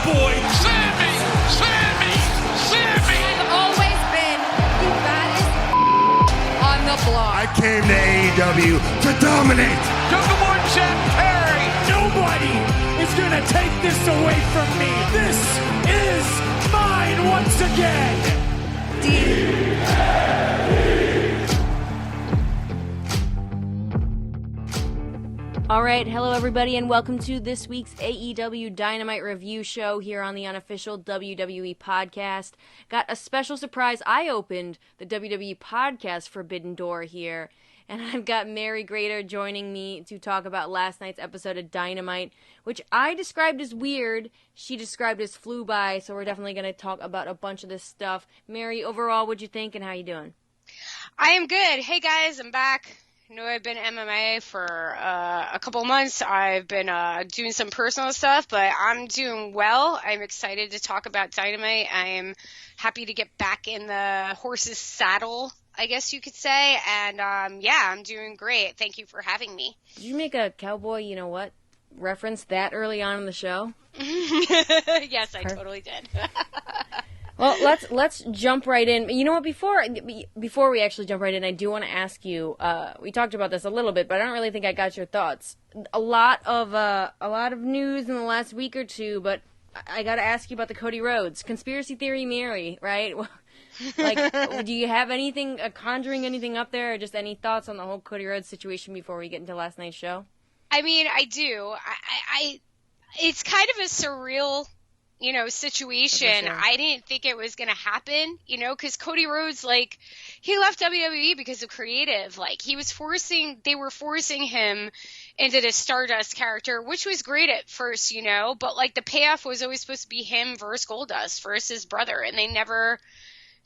boy. Sammy! I've always been the baddest on the block. I came to AEW to dominate. Double Jeff Perry! Nobody is going to take this away from me. This is mine once again. All right, hello everybody, and welcome to this week's AEW Dynamite review show here on the unofficial WWE podcast. Got a special surprise. I opened the WWE podcast Forbidden Door here, and I've got Mary Grater joining me to talk about last night's episode of Dynamite, which I described as weird. She described as flew by, so we're definitely going to talk about a bunch of this stuff. Mary, overall, what'd you think, and how you doing? I am good. Hey guys, I'm back. I know I've been MMA for a couple months. I've been doing some personal stuff, but I'm doing well. I'm excited to talk about Dynamite. I am happy to get back in the horse's saddle, I guess you could say. And yeah, I'm doing great. Thank you for having me. Did you make a cowboy, you know what, reference that early on in the show? Yes, I totally did. Well, let's jump right in. You know what? Before we actually jump right in, I do want to ask you. We talked about this a little bit, but I don't really think I got your thoughts. A lot of news in the last week or two, but I got to ask you about the Cody Rhodes conspiracy theory, Mary. Right? Like, do you have anything conjuring anything up there, or just any thoughts on the whole Cody Rhodes situation before we get into last night's show? I mean, I do. It's kind of a surreal, situation. Sure. I didn't think it was going to happen, because Cody Rhodes, he left WWE because of creative. They were forcing him into this Stardust character, which was great at first, but the payoff was always supposed to be him versus Goldust versus his brother, and they never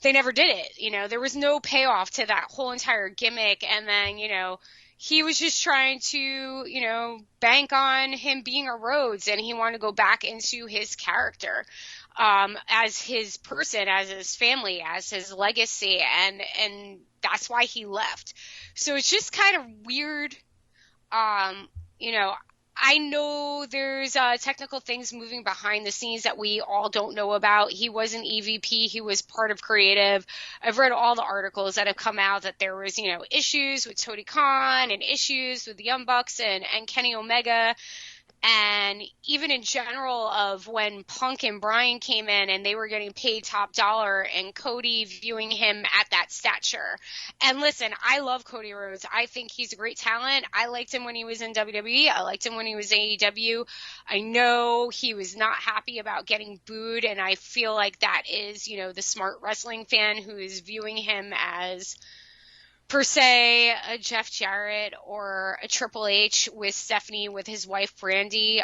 did it. There was no payoff to that whole entire gimmick, and then, he was just trying to, bank on him being a Rhodes, and he wanted to go back into his character, as his person, as his family, as his legacy, and that's why he left. So it's just kind of weird. I know there's technical things moving behind the scenes that we all don't know about. He was an EVP. He was part of creative. I've read all the articles that have come out that there was, issues with Tony Khan and issues with the Young Bucks and Kenny Omega. And even in general of when Punk and Bryan came in and they were getting paid top dollar and Cody viewing him at that stature. And listen, I love Cody Rhodes. I think he's a great talent. I liked him when he was in WWE. I liked him when he was AEW. I know he was not happy about getting booed, and I feel like that is, the smart wrestling fan who is viewing him as, per se, a Jeff Jarrett or a Triple H with Stephanie with his wife Brandy.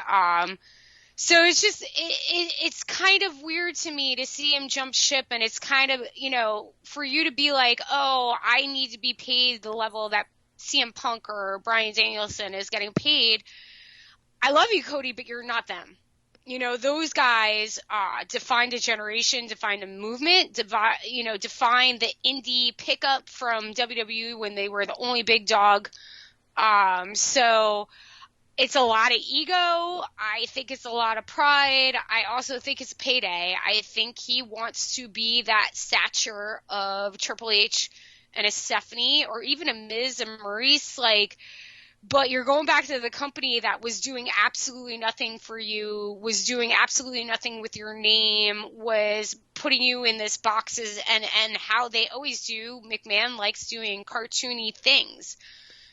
So it's just it's kind of weird to me to see him jump ship, and it's kind of, for you to be like, oh, I need to be paid the level that CM Punk or Bryan Danielson is getting paid. I love you, Cody, but you're not them. Those guys defined a generation, defined a movement, defined the indie pickup from WWE when they were the only big dog. So it's a lot of ego. I think it's a lot of pride. I also think it's payday. I think he wants to be that stature of Triple H and a Stephanie, or even a Miz and Maurice, but you're going back to the company that was doing absolutely nothing for you, was doing absolutely nothing with your name, was putting you in this boxes, and how they always do. McMahon likes doing cartoony things.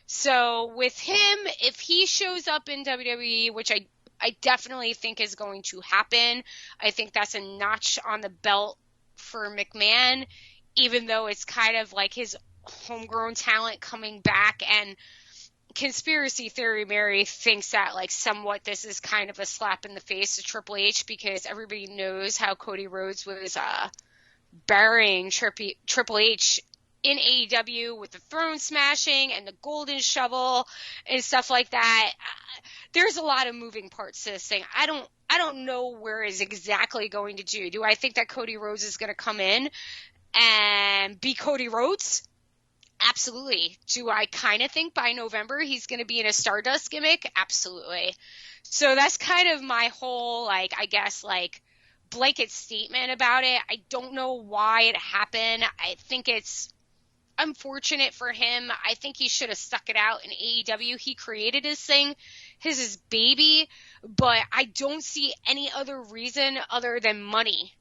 So with him, if he shows up in WWE, which I definitely think is going to happen, I think that's a notch on the belt for McMahon, even though it's kind of like his homegrown talent coming back. And conspiracy theory Mary thinks that somewhat this is kind of a slap in the face to Triple H, because everybody knows how Cody Rhodes was burying Triple H in AEW with the throne smashing and the golden shovel and stuff like that. There's a lot of moving parts to this thing. I don't know where it's exactly going to do. Do I think that Cody Rhodes is going to come in and be Cody Rhodes? Absolutely. Do I kind of think by November he's going to be in a Stardust gimmick? Absolutely. So that's kind of my whole, blanket statement about it. I don't know why it happened. I think it's unfortunate for him. I think he should have stuck it out in AEW. He created his thing, his baby, but I don't see any other reason other than money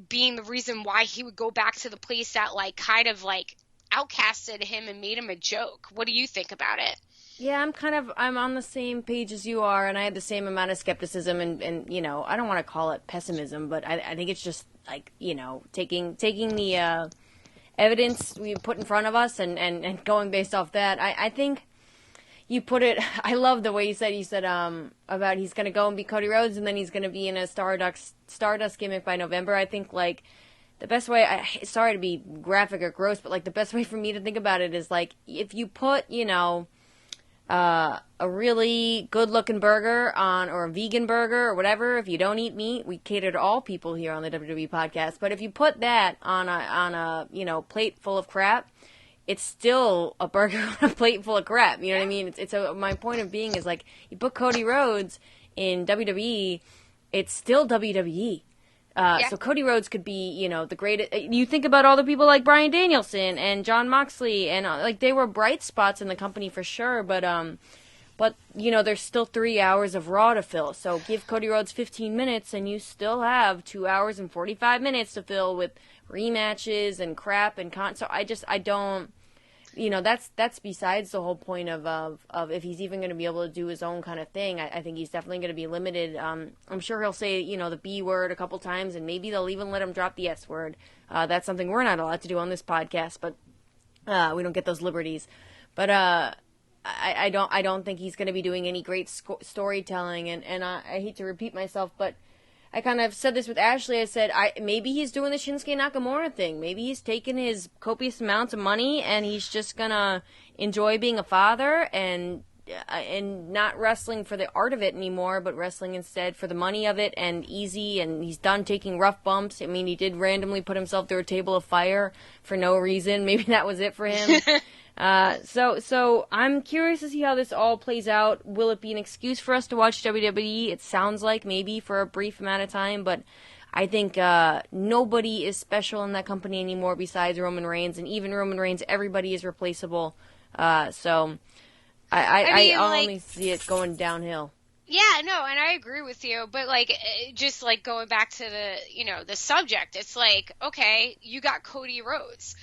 being the reason why he would go back to the place that like kind of like outcasted him and made him a joke. What do you think about it? Yeah, I'm on the same page as you are, and I had the same amount of skepticism and you know, I don't want to call it pessimism, but I think it's just like, you know, taking the evidence we put in front of us and going based off that. I think you put it, I love the way you said about he's going to go and be Cody Rhodes and then he's going to be in a Stardust gimmick by November. I think, like, the best way, sorry to be graphic or gross, but, like, the best way for me to think about it is, like, if you put, you know, a really good-looking burger on, or a vegan burger or whatever, if you don't eat meat, we cater to all people here on the WWE podcast, but if you put that on a you know, plate full of crap, it's still a burger on a plate full of crap. You know what I mean? My point of being is, like, you put Cody Rhodes in WWE, it's still WWE. So Cody Rhodes could be, you know, the greatest. You think about all the people like Bryan Danielson and Jon Moxley, and like they were bright spots in the company for sure. But you know, there's still 3 hours of Raw to fill. So give Cody Rhodes 15 minutes, and you still have 2 hours and 45 minutes to fill with rematches and crap and So I don't. You know, that's besides the whole point of if he's even going to be able to do his own kind of thing. I think he's definitely going to be limited. I'm sure he'll say, you know, the B word a couple times, and maybe they'll even let him drop the S word. That's something we're not allowed to do on this podcast, but we don't get those liberties. But I don't think he's going to be doing any great storytelling, and I hate to repeat myself, but I kind of said this with Ashley. I said, maybe he's doing the Shinsuke Nakamura thing. Maybe he's taking his copious amounts of money and he's just gonna enjoy being a father and not wrestling for the art of it anymore, but wrestling instead for the money of it and easy. And he's done taking rough bumps. I mean, he did randomly put himself through a table of fire for no reason. Maybe that was it for him. So I'm curious to see how this all plays out. Will it be an excuse for us to watch WWE? It sounds like maybe for a brief amount of time, but I think nobody is special in that company anymore besides Roman Reigns, and even Roman Reigns, everybody is replaceable. So I only see it going downhill. Yeah, no, and I agree with you, but like, just like going back to the subject, it's like, okay, you got Cody Rhodes.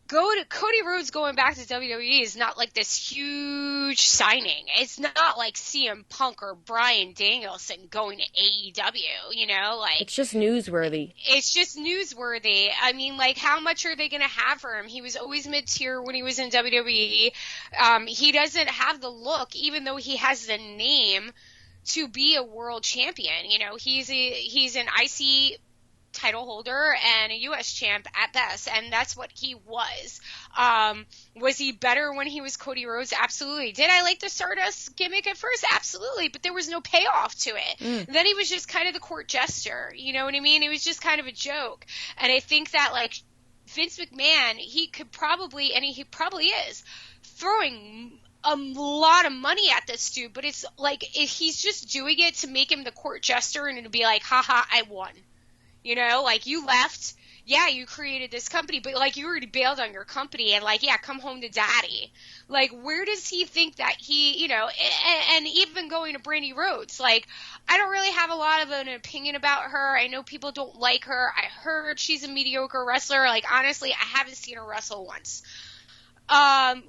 Cody Rhodes going back to WWE is not like this huge signing. It's not like CM Punk or Bryan Danielson going to AEW, you know, like. It's just newsworthy. I mean, like, how much are they going to have for him? He was always mid-tier when he was in WWE. He doesn't have the look, even though he has the name to be a world champion. You know, he's an IC title holder and a U.S. champ at best, and that's what he was. Was he better when he was Cody Rhodes? Absolutely. Did I like the Stardust gimmick at first? Absolutely, but there was no payoff to it. Then he was just kind of the court jester, you know what I mean? It was just kind of a joke, and I think that, like, Vince McMahon, he could probably, and he probably is, throwing a lot of money at this dude, but it's like, if he's just doing it to make him the court jester and it'll be like, haha, I won. You know, like, you left, yeah, you created this company, but, like, you already bailed on your company, and, like, yeah, come home to daddy. Like, where does he think that he, you know, and even going to Brandy Rhodes, like, I don't really have a lot of an opinion about her. I know people don't like her. I heard she's a mediocre wrestler. Like, honestly, I haven't seen her wrestle once.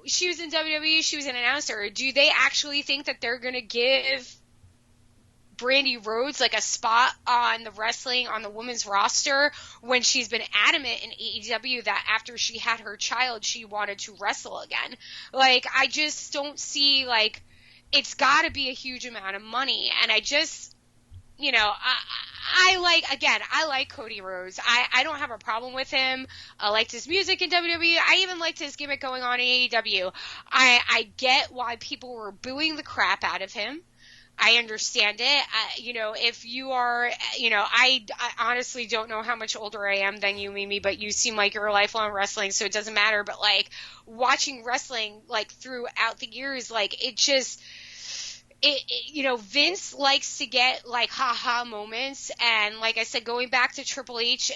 She was in WWE. She was an announcer. Do they actually think that they're going to give Brandy Rhodes like a spot on the women's roster when she's been adamant in AEW that after she had her child she wanted to wrestle again? Like, I just don't see, like, it's got to be a huge amount of money, and I just, you know, I like Cody Rhodes. I don't have a problem with him. I liked his music in WWE. I even liked his gimmick going on in AEW. I get why people were booing the crap out of him. I understand it. You know, if you are, you know, I honestly don't know how much older I am than you, Mimi, but you seem like you're lifelong wrestling, so it doesn't matter. But, like, watching wrestling, like, throughout the years, like, it just, Vince likes to get like ha-ha moments, and like I said, going back to Triple H,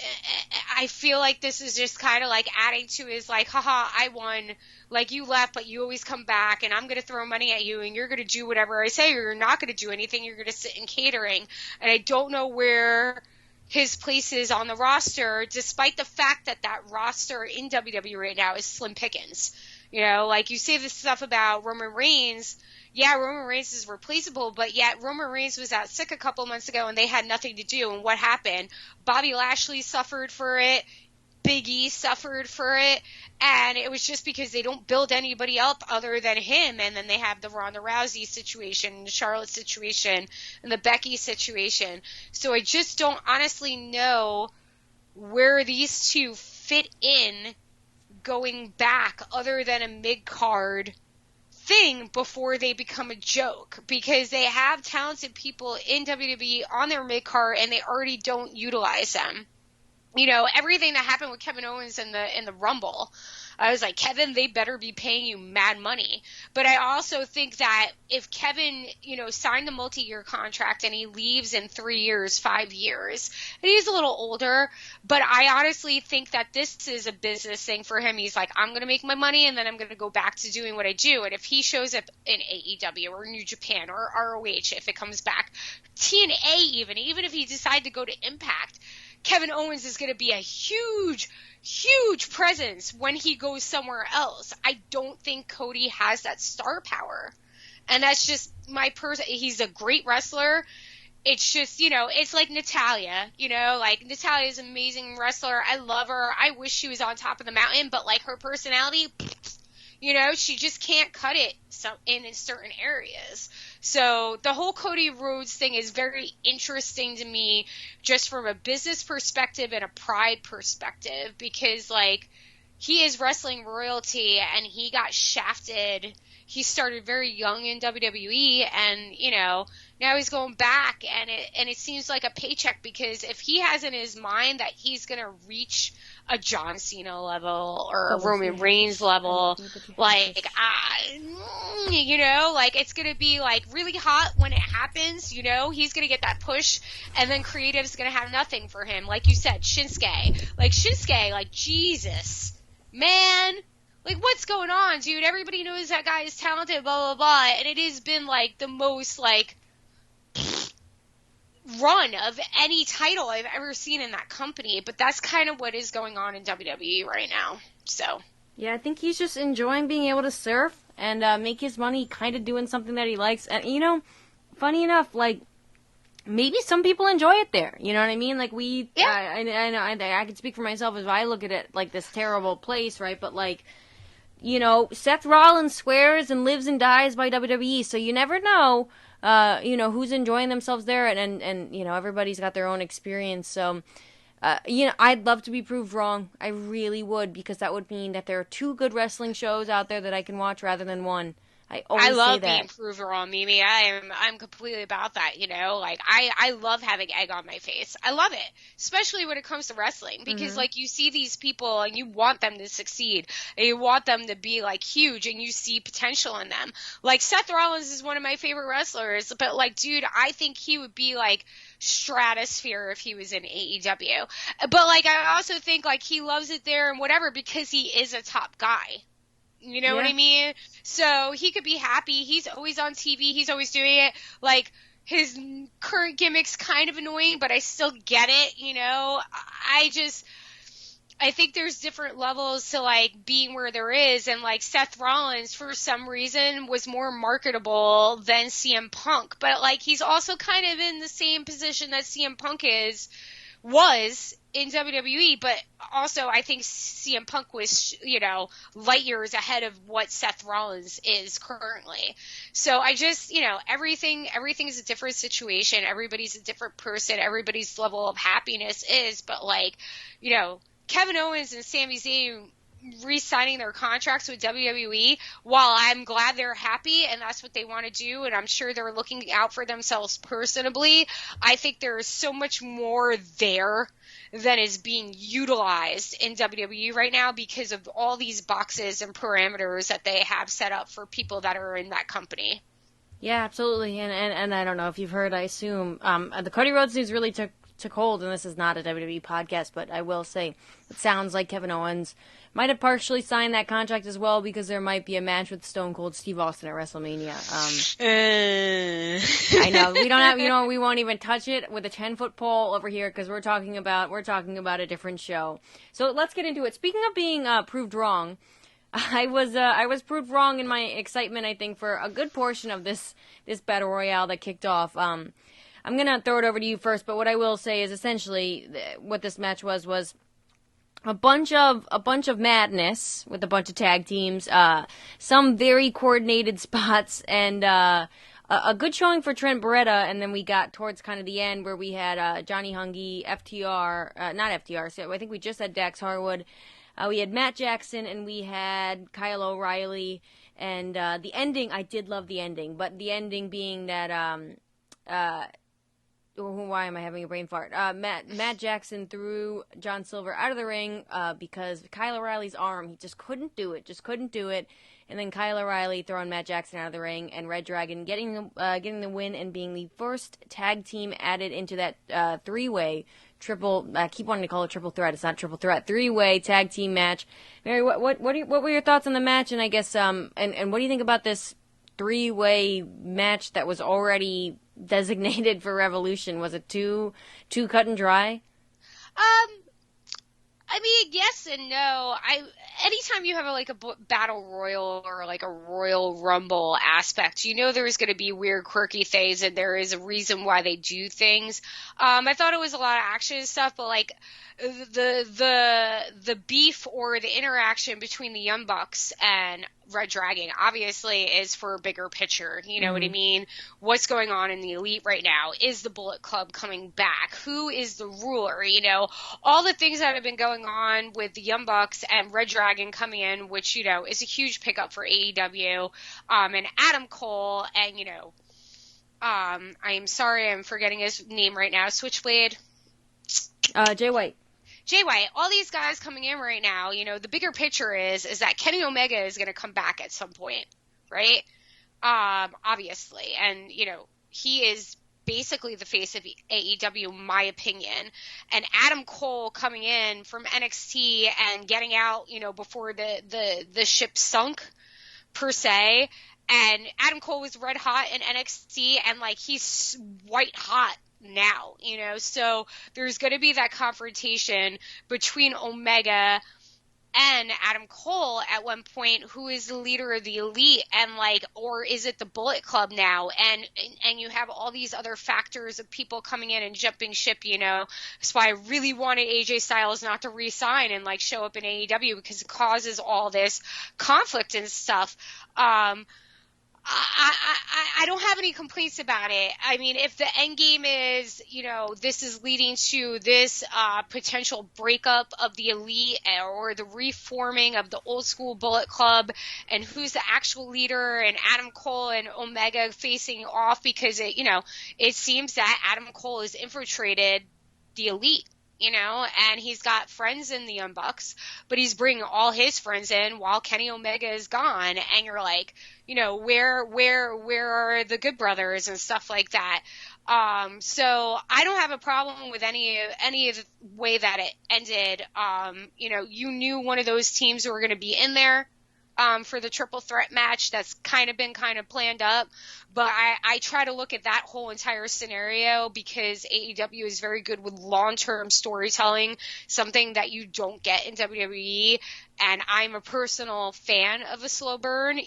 I feel like this is just kind of like adding to his like, haha, I won, like you left, but you always come back, and I'm going to throw money at you, and you're going to do whatever I say, or you're not going to do anything, you're going to sit in catering, and I don't know where his place is on the roster, despite the fact that that roster in WWE right now is slim pickings. Like you say this stuff about Roman Reigns. Yeah, Roman Reigns is replaceable, but yet Roman Reigns was out sick a couple months ago and they had nothing to do. And what happened? Bobby Lashley suffered for it. Big E suffered for it. And it was just because they don't build anybody up other than him. And then they have the Ronda Rousey situation, the Charlotte situation, and the Becky situation. So I just don't honestly know where these two fit in going back other than a mid-card thing before they become a joke, because they have talented people in WWE on their mid-card and they already don't utilize them. Everything that happened with Kevin Owens in the Rumble, I was like, Kevin, they better be paying you mad money. But I also think that if Kevin, signed a multi-year contract and he leaves in 3 years, 5 years, and he's a little older, but I honestly think that this is a business thing for him. He's like, I'm going to make my money and then I'm going to go back to doing what I do. And if he shows up in AEW or New Japan or ROH, if it comes back, TNA even if he decides to go to Impact, Kevin Owens is going to be a huge presence when he goes somewhere else. I don't think Cody has that star power. And that's just my person. He's a great wrestler. It's just, it's like Natalya, like Natalya's an amazing wrestler. I love her. I wish she was on top of the mountain, but like her personality, she just can't cut it in certain areas. So the whole Cody Rhodes thing is very interesting to me, just from a business perspective and a pride perspective, because like he is wrestling royalty and he got shafted. He started very young in WWE, and now he's going back, and it seems like a paycheck, because if he has in his mind that he's gonna reach a John Cena level or a Roman Reigns level, like it's gonna be like really hot when it happens. He's gonna get that push, and then creative's gonna have nothing for him. Like you said, Shinsuke, like Jesus, man. Like, what's going on, dude? Everybody knows that guy is talented, blah, blah, blah. And it has been, like, the most, like, run of any title I've ever seen in that company. But that's kind of what is going on in WWE right now. So. Yeah, I think he's just enjoying being able to surf and make his money kind of doing something that he likes. And, funny enough, like, maybe some people enjoy it there. You know what I mean? Like, I can speak for myself as I look at it, like, this terrible place, right? But, like, Seth Rollins swears and lives and dies by WWE, so you never know, who's enjoying themselves there, and everybody's got their own experience, so, I'd love to be proved wrong. I really would, because that would mean that there are 2 good wrestling shows out there that I can watch rather than 1. I love say that. being proved wrong, Mimi. I'm completely about that, Like, I love having egg on my face. I love it, especially when it comes to wrestling, because, like, you see these people and you want them to succeed, and you want them to be, like, huge, and you see potential in them. Like, Seth Rollins is one of my favorite wrestlers, but, like, dude, I think he would be, like, stratosphere if he was in AEW. But, like, I also think, like, he loves it there and whatever, because he is a top guy. You know what I mean? So he could be happy. He's always on TV. He's always doing it. Like, his current gimmick's kind of annoying, but I still get it, I think there's different levels to, like, being where there is. And, like, Seth Rollins, for some reason, was more marketable than CM Punk. But, like, he's also kind of in the same position that CM Punk was in WWE, but also I think CM Punk was, light years ahead of what Seth Rollins is currently. So I just, everything is a different situation. Everybody's a different person. Everybody's level of happiness is, but like, Kevin Owens and Sami Zayn re-signing their contracts with WWE, while I'm glad they're happy and that's what they want to do, and I'm sure they're looking out for themselves personally, I think there is so much more there than is being utilized in WWE right now because of all these boxes and parameters that they have set up for people that are in that company. Yeah, absolutely. And I don't know if you've heard, I assume, the Cody Rhodes news really took hold, and this is not a WWE podcast, but I will say it sounds like Kevin Owens might have partially signed that contract as well, because there might be a match with Stone Cold Steve Austin at WrestleMania. I know we don't have, we won't even touch it with a 10-foot pole over here, because we're talking about a different show. So let's get into it. Speaking of being proved wrong, I was proved wrong in my excitement, I think, for a good portion of this battle royale that kicked off. I'm going to throw it over to you first, but what I will say is essentially what this match was a bunch of madness with a bunch of tag teams, some very coordinated spots, and a good showing for Trent Beretta. And then we got towards kind of the end where we had Johnny Hungy, not FTR, so I think we just had Dax Harwood. We had Matt Jackson, and we had Kyle O'Reilly. And the ending, I did love the ending, but the ending being that why am I having a brain fart? Matt Jackson threw John Silver out of the ring because Kyle O'Reilly's arm, he just couldn't do it. And then Kyle O'Reilly throwing Matt Jackson out of the ring, and Red Dragon getting the win and being the first tag team added into that three-way triple. I keep wanting to call it triple threat. It's not triple threat. Three-way tag team match. Mary, what were your thoughts on the match? And I guess and what do you think about this three-way match that was already designated for Revolution? Was it too cut and dry? I mean, yes and no. Anytime you have a battle royal or like a Royal Rumble aspect, there's going to be weird, quirky things, and there is a reason why they do things. I thought it was a lot of action and stuff, but like the beef or the interaction between the Young Bucks and Red Dragon obviously is for a bigger picture. You know what I mean? What's going on in the Elite right now? Is the Bullet Club coming back? Who is the ruler? All the things that have been going on with the Young Bucks and Red Dragon coming in, which, is a huge pickup for AEW, and Adam Cole, and, I'm sorry, I'm forgetting his name right now, Switchblade. Jay White. Jay White, all these guys coming in right now, the bigger picture is that Kenny Omega is going to come back at some point, right? Obviously. And, he is basically the face of AEW, in my opinion. And Adam Cole coming in from NXT and getting out, before the ship sunk, per se. And Adam Cole was red hot in NXT, and, he's white hot now, so there's going to be that confrontation between Omega and Adam Cole at one point, who is the leader of the Elite, and or is it the Bullet Club now? And you have all these other factors of people coming in and jumping ship, That's why I really wanted AJ Styles not to re-sign and show up in AEW, because it causes all this conflict and stuff. I don't have any complaints about it. I mean, if the end game is, this is leading to this potential breakup of the Elite or the reforming of the old school Bullet Club, and who's the actual leader, and Adam Cole and Omega facing off, because it seems that Adam Cole has infiltrated the Elite. And he's got friends in the Young Bucks, but he's bringing all his friends in while Kenny Omega is gone. And you're like, where are the Good Brothers and stuff like that? So I don't have a problem with any of the way that it ended. You knew one of those teams were going to be in there for the triple threat match. That's been planned up. But I try to look at that whole entire scenario, because AEW is very good with long-term storytelling, something that you don't get in WWE. And I'm a personal fan of a slow burn.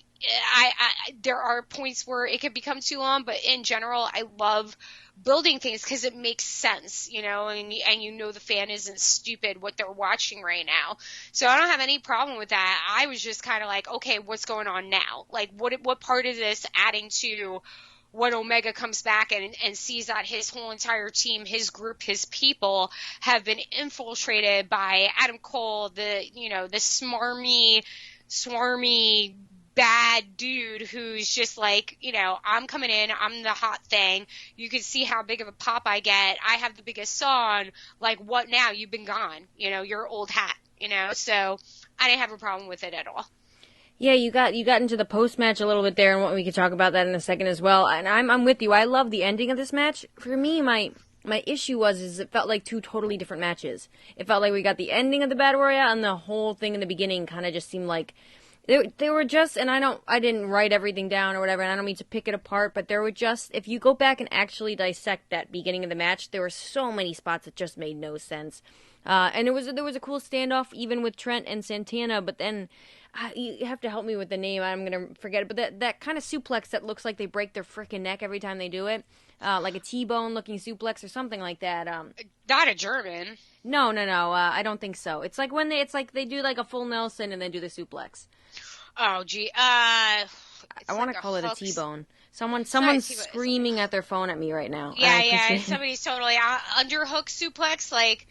There are points where it can become too long, but in general, I love building things because it makes sense, and the fan isn't stupid what they're watching right now. So I don't have any problem with that. I was just okay, what's going on now? What part of this adding to when Omega comes back and sees that his whole entire team, his group, his people have been infiltrated by Adam Cole, the smarmy bad dude who's just I'm coming in, I'm the hot thing. You can see how big of a pop I get. I have the biggest song. What now? You've been gone. You're old hat. So I didn't have a problem with it at all. Yeah, you got into the post match a little bit there, and we could talk about that in a second as well. And I'm with you. I love the ending of this match. For me, my issue is it felt like two totally different matches. It felt like we got the ending of the Battle Royale, and the whole thing in the beginning kind of just seemed like they were just. And I didn't write everything down or whatever, and I don't mean to pick it apart, but there were just, if you go back and actually dissect that beginning of the match, there were so many spots that just made no sense. And there was a cool standoff even with Trent and Santana, but then. You have to help me with the name. I'm going to forget it. But that kind of suplex that looks like they break their freaking neck every time they do it. Like a T-bone looking suplex or something like that. Not a German. No. I don't think so. It's like they do like a full Nelson and then do the suplex. Oh, gee. I want to call it a T-bone. Someone's screaming at their phone at me right now. Yeah. Somebody's totally underhook suplex, like...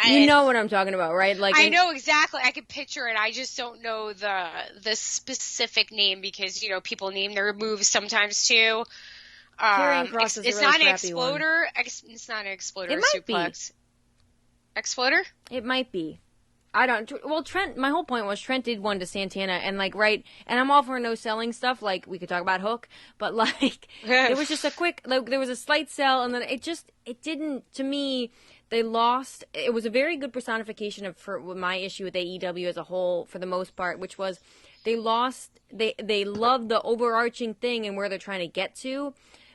you know what I'm talking about, right? Like I know exactly. I can picture it. I just don't know the specific name because people name their moves sometimes too. It's not an exploder. It's not an exploder. It might suplex. Be. Exploder? It might be. I don't. Well, Trent. My whole point was Trent did one to Santana, and and I'm all for no selling stuff. Like we could talk about Hook, but it was just a quick. There was a slight sell, and then it didn't. To me, they lost. It was a very good personification of my issue with AEW as a whole, for the most part, which was they lost. They loved the overarching thing and where they're trying to get to.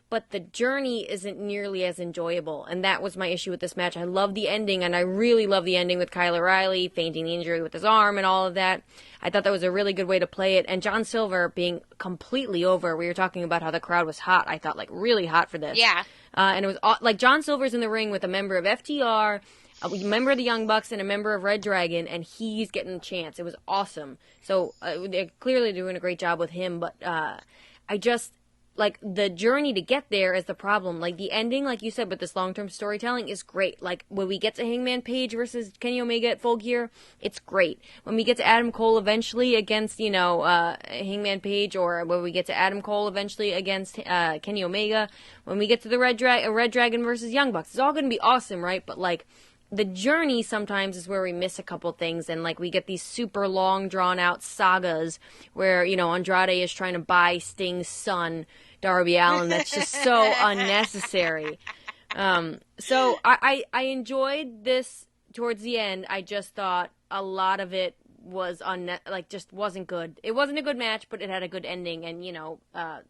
But the journey isn't nearly as enjoyable, and that was my issue with this match. I love the ending, and I really love the ending with Kyle O'Reilly fainting the injury with his arm and all of that. I thought that was a really good way to play it, and John Silver being completely over. We were talking about how the crowd was hot. I thought, really hot for this. Yeah. And it was like John Silver's in the ring with a member of FTR, a member of the Young Bucks, and a member of Red Dragon, and he's getting a chance. It was awesome. So they're clearly doing a great job with him, but I just... the journey to get there is the problem. The ending, like you said, with this long-term storytelling is great. When we get to Hangman Page versus Kenny Omega at Full Gear, it's great. When we get to Adam Cole eventually against, Hangman Page, or when we get to Adam Cole eventually against Kenny Omega, when we get to the Red Dragon versus Young Bucks, it's all going to be awesome, right? But, the journey sometimes is where we miss a couple things, and we get these super long drawn out sagas where Andrade is trying to buy Sting's son Darby Allin. That's just so unnecessary. So I enjoyed this towards the end. I just thought a lot of it was just wasn't good. It wasn't a good match, but it had a good ending, and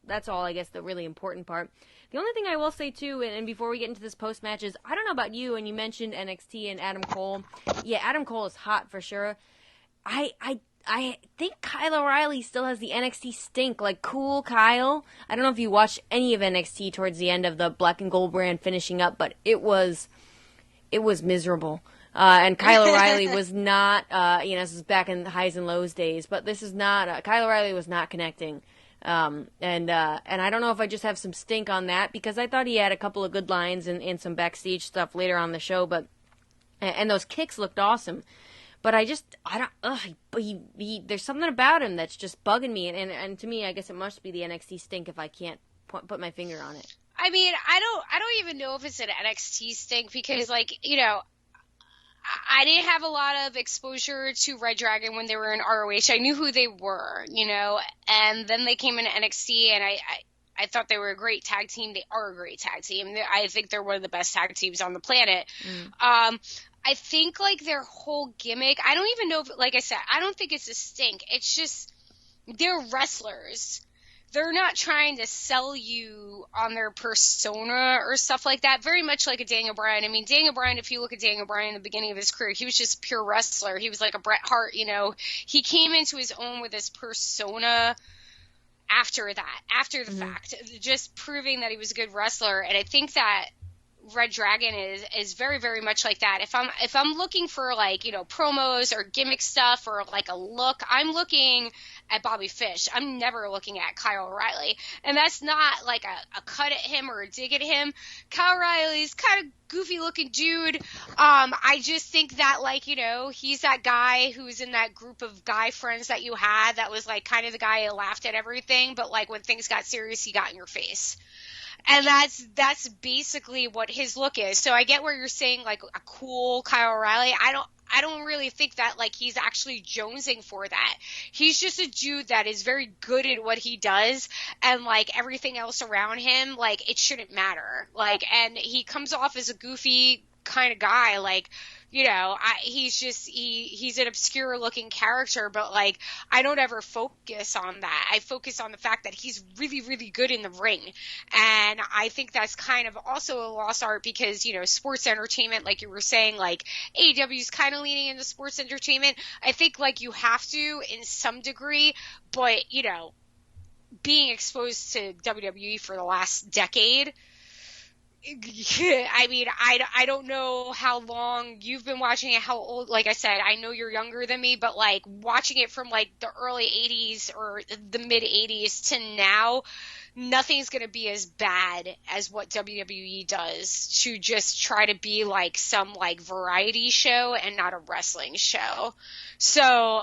that's all, I guess, the really important part. The only thing I will say, too, and before we get into this post-match is, I don't know about you, and you mentioned NXT and Adam Cole. Yeah, Adam Cole is hot for sure. I think Kyle O'Reilly still has the NXT stink, cool Kyle. I don't know if you watched any of NXT towards the end of the Black and Gold brand finishing up, but it was miserable. And Kyle O'Reilly was not, this is back in the highs and lows days, but this is not, Kyle O'Reilly was not connecting. And I don't know if I just have some stink on that, because I thought he had a couple of good lines and some backstage stuff later on the show, and those kicks looked awesome. But there's something about him that's just bugging me, and to me, I guess it must be the NXT stink if I can't put my finger on it. I mean, I don't even know if it's an NXT stink, because I didn't have a lot of exposure to Red Dragon when they were in ROH. I knew who they were, and then they came into NXT, and I thought they were a great tag team. They are a great tag team. I think they're one of the best tag teams on the planet. I think their whole gimmick, I don't even know if, like I said, I don't think it's a stink. It's just, they're wrestlers. They're not trying to sell you on their persona or stuff like that. Very much like a Daniel Bryan. I mean, Daniel Bryan, if you look at Daniel Bryan in the beginning of his career, he was just pure wrestler. He was like a Bret Hart, He came into his own with his persona after the fact, just proving that he was a good wrestler. And I think that Red Dragon is very, very much like that. If I'm looking for promos or gimmick stuff or a look, I'm looking at Bobby Fish. I'm never looking at Kyle O'Reilly. And that's not a cut at him or a dig at him. Kyle O'Reilly's kind of goofy looking dude. I just think that he's that guy who's in that group of guy friends that you had that was kind of the guy who laughed at everything, but when things got serious, he got in your face. And that's basically what his look is. So I get where you're saying a cool Kyle O'Reilly. I don't really think that like he's actually jonesing for that. He's just a dude that is very good at what he does, and like everything else around him, like it shouldn't matter. Like, and he comes off as a goofy kind of guy, like, you know, he's an obscure looking character, but like I don't ever focus on that. I focus on the fact that he's really, really good in the ring. And I think that's kind of also a lost art because, you know, sports entertainment, like you were saying, like AEW is kind of leaning into sports entertainment. I think like you have to in some degree, but you know, being exposed to WWE for the last decade, I mean, I don't know how long you've been watching it, how old, like I said, I know you're younger than me, but like watching it from like the early 80s or the mid 80s to now, nothing's going to be as bad as what WWE does to just try to be like some like variety show and not a wrestling show. So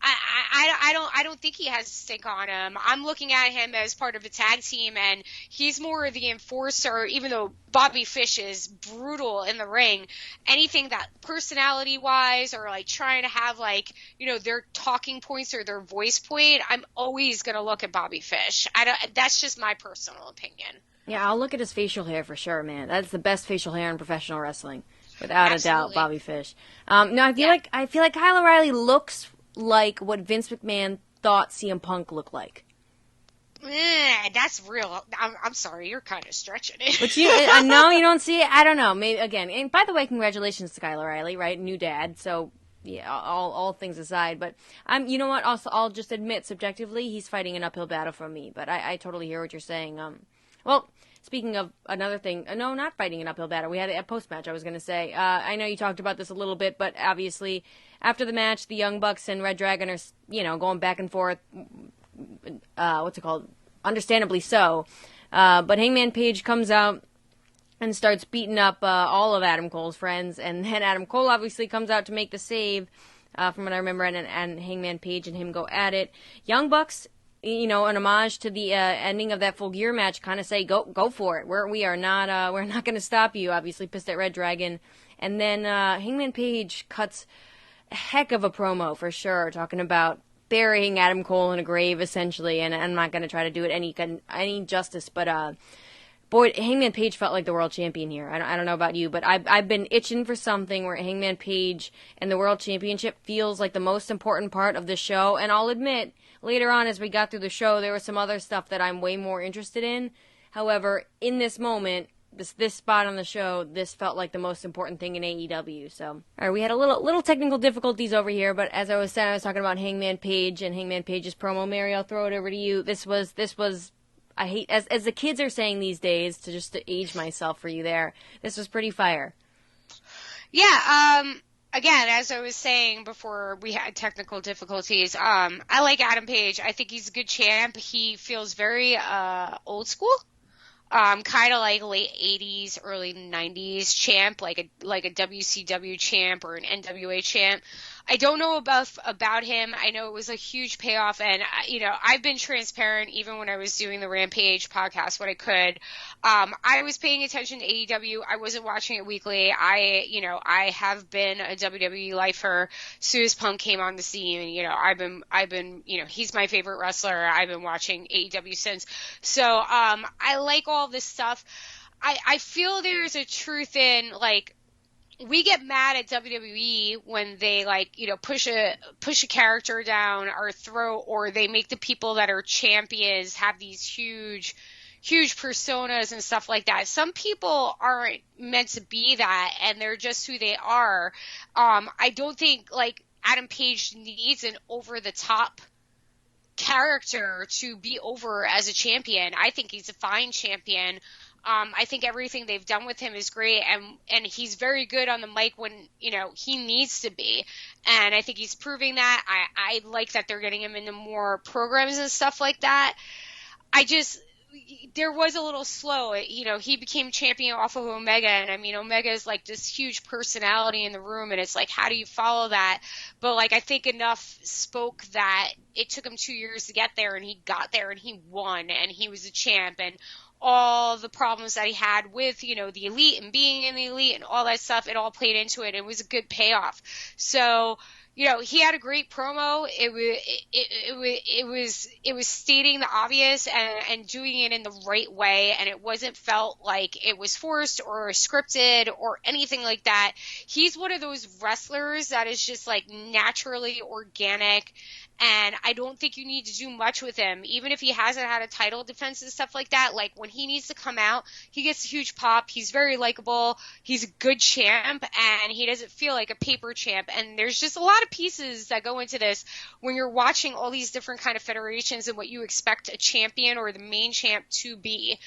I don't think he has a stink on him. I'm looking at him as part of a tag team, and he's more of the enforcer, even though Bobby Fish is brutal in the ring. Anything that personality-wise or, like, trying to have, like, you know, their talking points or their voice point, I'm always going to look at Bobby Fish. That's just my personal opinion. Yeah, I'll look at his facial hair for sure, man. That's the best facial hair in professional wrestling, without a doubt, Bobby Fish. No, I feel like Kyle O'Reilly looks like what Vince McMahon thought CM Punk looked like. That's real. I'm sorry, you're kind of stretching it. But I know you don't see it. I don't know. Maybe again. And by the way, congratulations to Kyle O'Reilly, right? New dad. So yeah, all things aside. But you know what? Also, I'll just admit, subjectively, he's fighting an uphill battle for me. But I totally hear what you're saying. Well, speaking of another thing, no, not fighting an uphill battle. We had a post-match, I was going to say. I know you talked about this a little bit, but obviously, after the match, the Young Bucks and Red Dragon are, you know, going back and forth. What's it called? Understandably so. But Hangman Page comes out and starts beating up all of Adam Cole's friends. And then Adam Cole obviously comes out to make the save, from what I remember, and Hangman Page and him go at it. Young Bucks, you know, an homage to the ending of that Full Gear match, kind of say, go for it. We're not going to stop you. Obviously pissed at Red Dragon. And then Hangman Page cuts a heck of a promo for sure, talking about burying Adam Cole in a grave, essentially. And I'm not going to try to do it any justice, but boy, Hangman Page felt like the world champion here. I don't know about you, but I've been itching for something where Hangman Page and the World Championship feels like the most important part of the show. And I'll admit, later on as we got through the show, there was some other stuff that I'm way more interested in. However, in this moment, this spot on the show, this felt like the most important thing in AEW. So, all right, we had a little technical difficulties over here, but as I was saying, I was talking about Hangman Page and Hangman Page's promo. Mary, I'll throw it over to you. This was. I hate, as the kids are saying these days, to age myself for you there, this was pretty fire. Yeah, again, as I was saying before we had technical difficulties, I like Adam Page. I think he's a good champ. He feels very old school. Kind of like late 80s, early 90s champ, like a WCW champ or an NWA champ. I don't know about him. I know it was a huge payoff, and you know, I've been transparent even when I was doing the Rampage podcast when I could. I was paying attention to AEW. I wasn't watching it weekly. I have been a WWE lifer. As soon as Punk came on the scene, and you know, I've been, you know, he's my favorite wrestler. I've been watching AEW since. So, I like all this stuff. I feel there's a truth in, like, we get mad at WWE when they, like, you know, push a character down our throat, or they make the people that are champions have these huge personas and stuff like that. Some people aren't meant to be that, and they're just who they are. I don't think, like, Adam Page needs an over-the-top character to be over as a champion. I think he's a fine champion. I think everything they've done with him is great, and he's very good on the mic when, you know, he needs to be. And I think he's proving that. I like that they're getting him into more programs and stuff like that. There was a little slow. You know, he became champion off of Omega, and I mean, Omega is like this huge personality in the room, and it's like, how do you follow that? But like, I think enough spoke that it took him 2 years to get there, and he got there, and he won, and he was a champ. And all the problems that he had with, you know, the Elite and being in the Elite and all that stuff, it all played into it. It was a good payoff. So, you know, he had a great promo. It was stating the obvious and doing it in the right way, and it wasn't felt like it was forced or scripted or anything like that. He's one of those wrestlers that is just like naturally organic, and I don't think you need to do much with him, even if he hasn't had a title defense and stuff like that. Like, when he needs to come out, he gets a huge pop. He's very likable. He's a good champ, and he doesn't feel like a paper champ. And there's just a lot of pieces that go into this when you're watching all these different kind of federations and what you expect a champion or the main champ to be.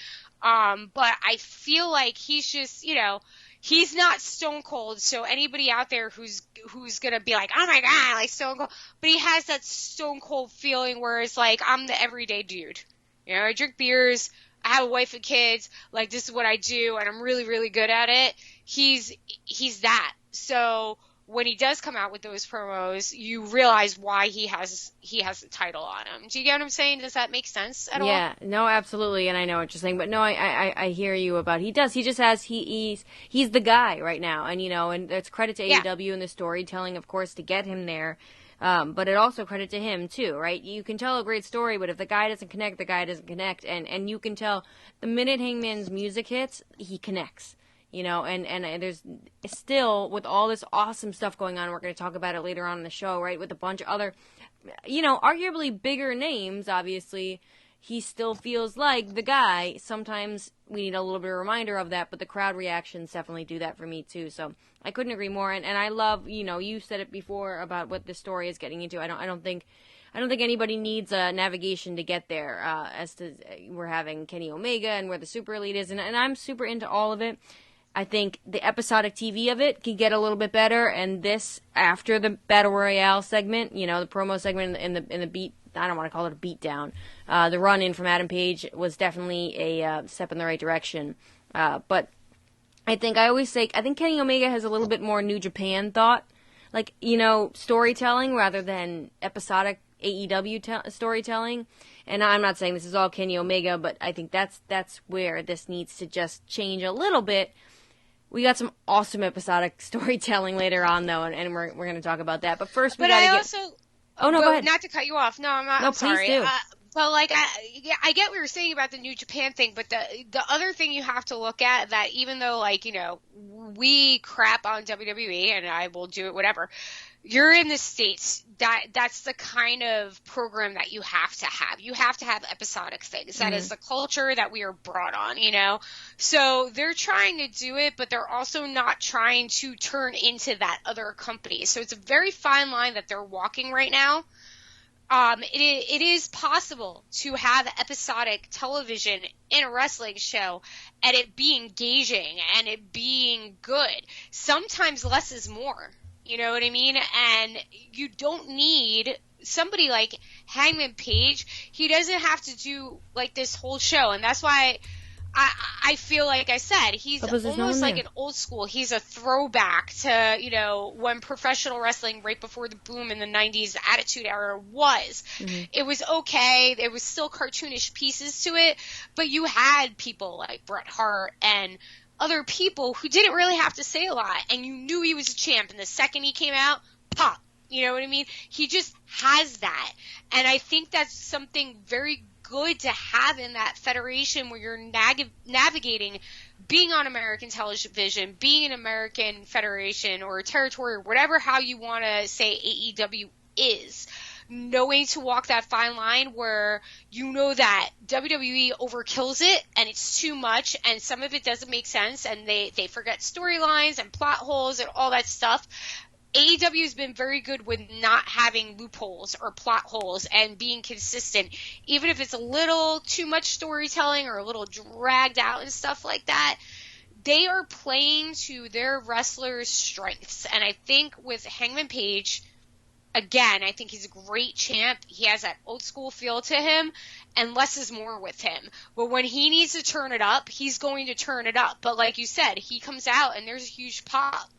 But I feel like he's just, you know, he's not Stone Cold, so anybody out there who's gonna be like, oh my god, I like Stone Cold, but he has that Stone Cold feeling where it's like, I'm the everyday dude. You know, I drink beers, I have a wife and kids, like, this is what I do, and I'm really, really good at it. He's that. So when he does come out with those promos, you realize why he has the title on him. Do you get what I'm saying? Does that make sense at all? Yeah, no, absolutely, and I know what you're saying, but no, I hear you about he does. He just has he's the guy right now, and you know, and that's credit to AEW and the storytelling, of course, to get him there. But it also credit to him too, right? You can tell a great story, but if the guy doesn't connect, the guy doesn't connect, and you can tell the minute Hangman's music hits, he connects. You know, and there's still, with all this awesome stuff going on, we're going to talk about it later on in the show, right, with a bunch of other, you know, arguably bigger names, obviously, he still feels like the guy. Sometimes we need a little bit of a reminder of that, but the crowd reactions definitely do that for me, too. So I couldn't agree more, and I love, you know, you said it before about what this story is getting into. I don't think anybody needs a navigation to get there, as to we're having Kenny Omega and where the Super Elite is, and I'm super into all of it. I think the episodic TV of it could get a little bit better, and this, after the Battle Royale segment, you know, the promo segment in the beat, I don't want to call it a beatdown, the run-in from Adam Page was definitely a step in the right direction. But I think Kenny Omega has a little bit more New Japan thought, like, you know, storytelling rather than episodic AEW storytelling. And I'm not saying this is all Kenny Omega, but I think that's where this needs to just change a little bit. We got some awesome episodic storytelling later on, though, and we're going to talk about that. But first, we got to get... Also... Oh, no, go ahead. Not to cut you off. No, I'm not. No, I'm sorry. Please do. But, like, I get what you were saying about the New Japan thing, but the other thing you have to look at, that even though, like, you know, we crap on WWE, and I will do it, whatever, you're in the States. That's the kind of program that you have to have. You have to have episodic things. That is the culture that we are brought on, you know? So they're trying to do it, but they're also not trying to turn into that other company. So it's a very fine line that they're walking right now. It is possible to have episodic television in a wrestling show and it be engaging and it being good. Sometimes less is more. You know what I mean? And you don't need somebody like Hangman Page. He doesn't have to do like this whole show. And that's why I feel like I said, he's almost like an old school. He's a throwback to, you know, when professional wrestling right before the boom in the 90s, the Attitude Era was. Mm-hmm. It was okay. There was still cartoonish pieces to it. But you had people like Bret Hart and other people who didn't really have to say a lot, and you knew he was a champ, and the second he came out, pop. You know what I mean? He just has that. And I think that's something very good to have in that federation where you're navigating being on American television, being an American federation or a territory or whatever, how you want to say AEW is. Knowing to walk that fine line where you know that WWE overkills it and it's too much and some of it doesn't make sense and they forget storylines and plot holes and all that stuff. AEW has been very good with not having loopholes or plot holes and being consistent, even if it's a little too much storytelling or a little dragged out and stuff like that. They are playing to their wrestlers' strengths, and I think with Hangman Page, again, I think he's a great champ. He has that old school feel to him, and less is more with him. But when he needs to turn it up, he's going to turn it up. But like you said, he comes out and there's a huge pop.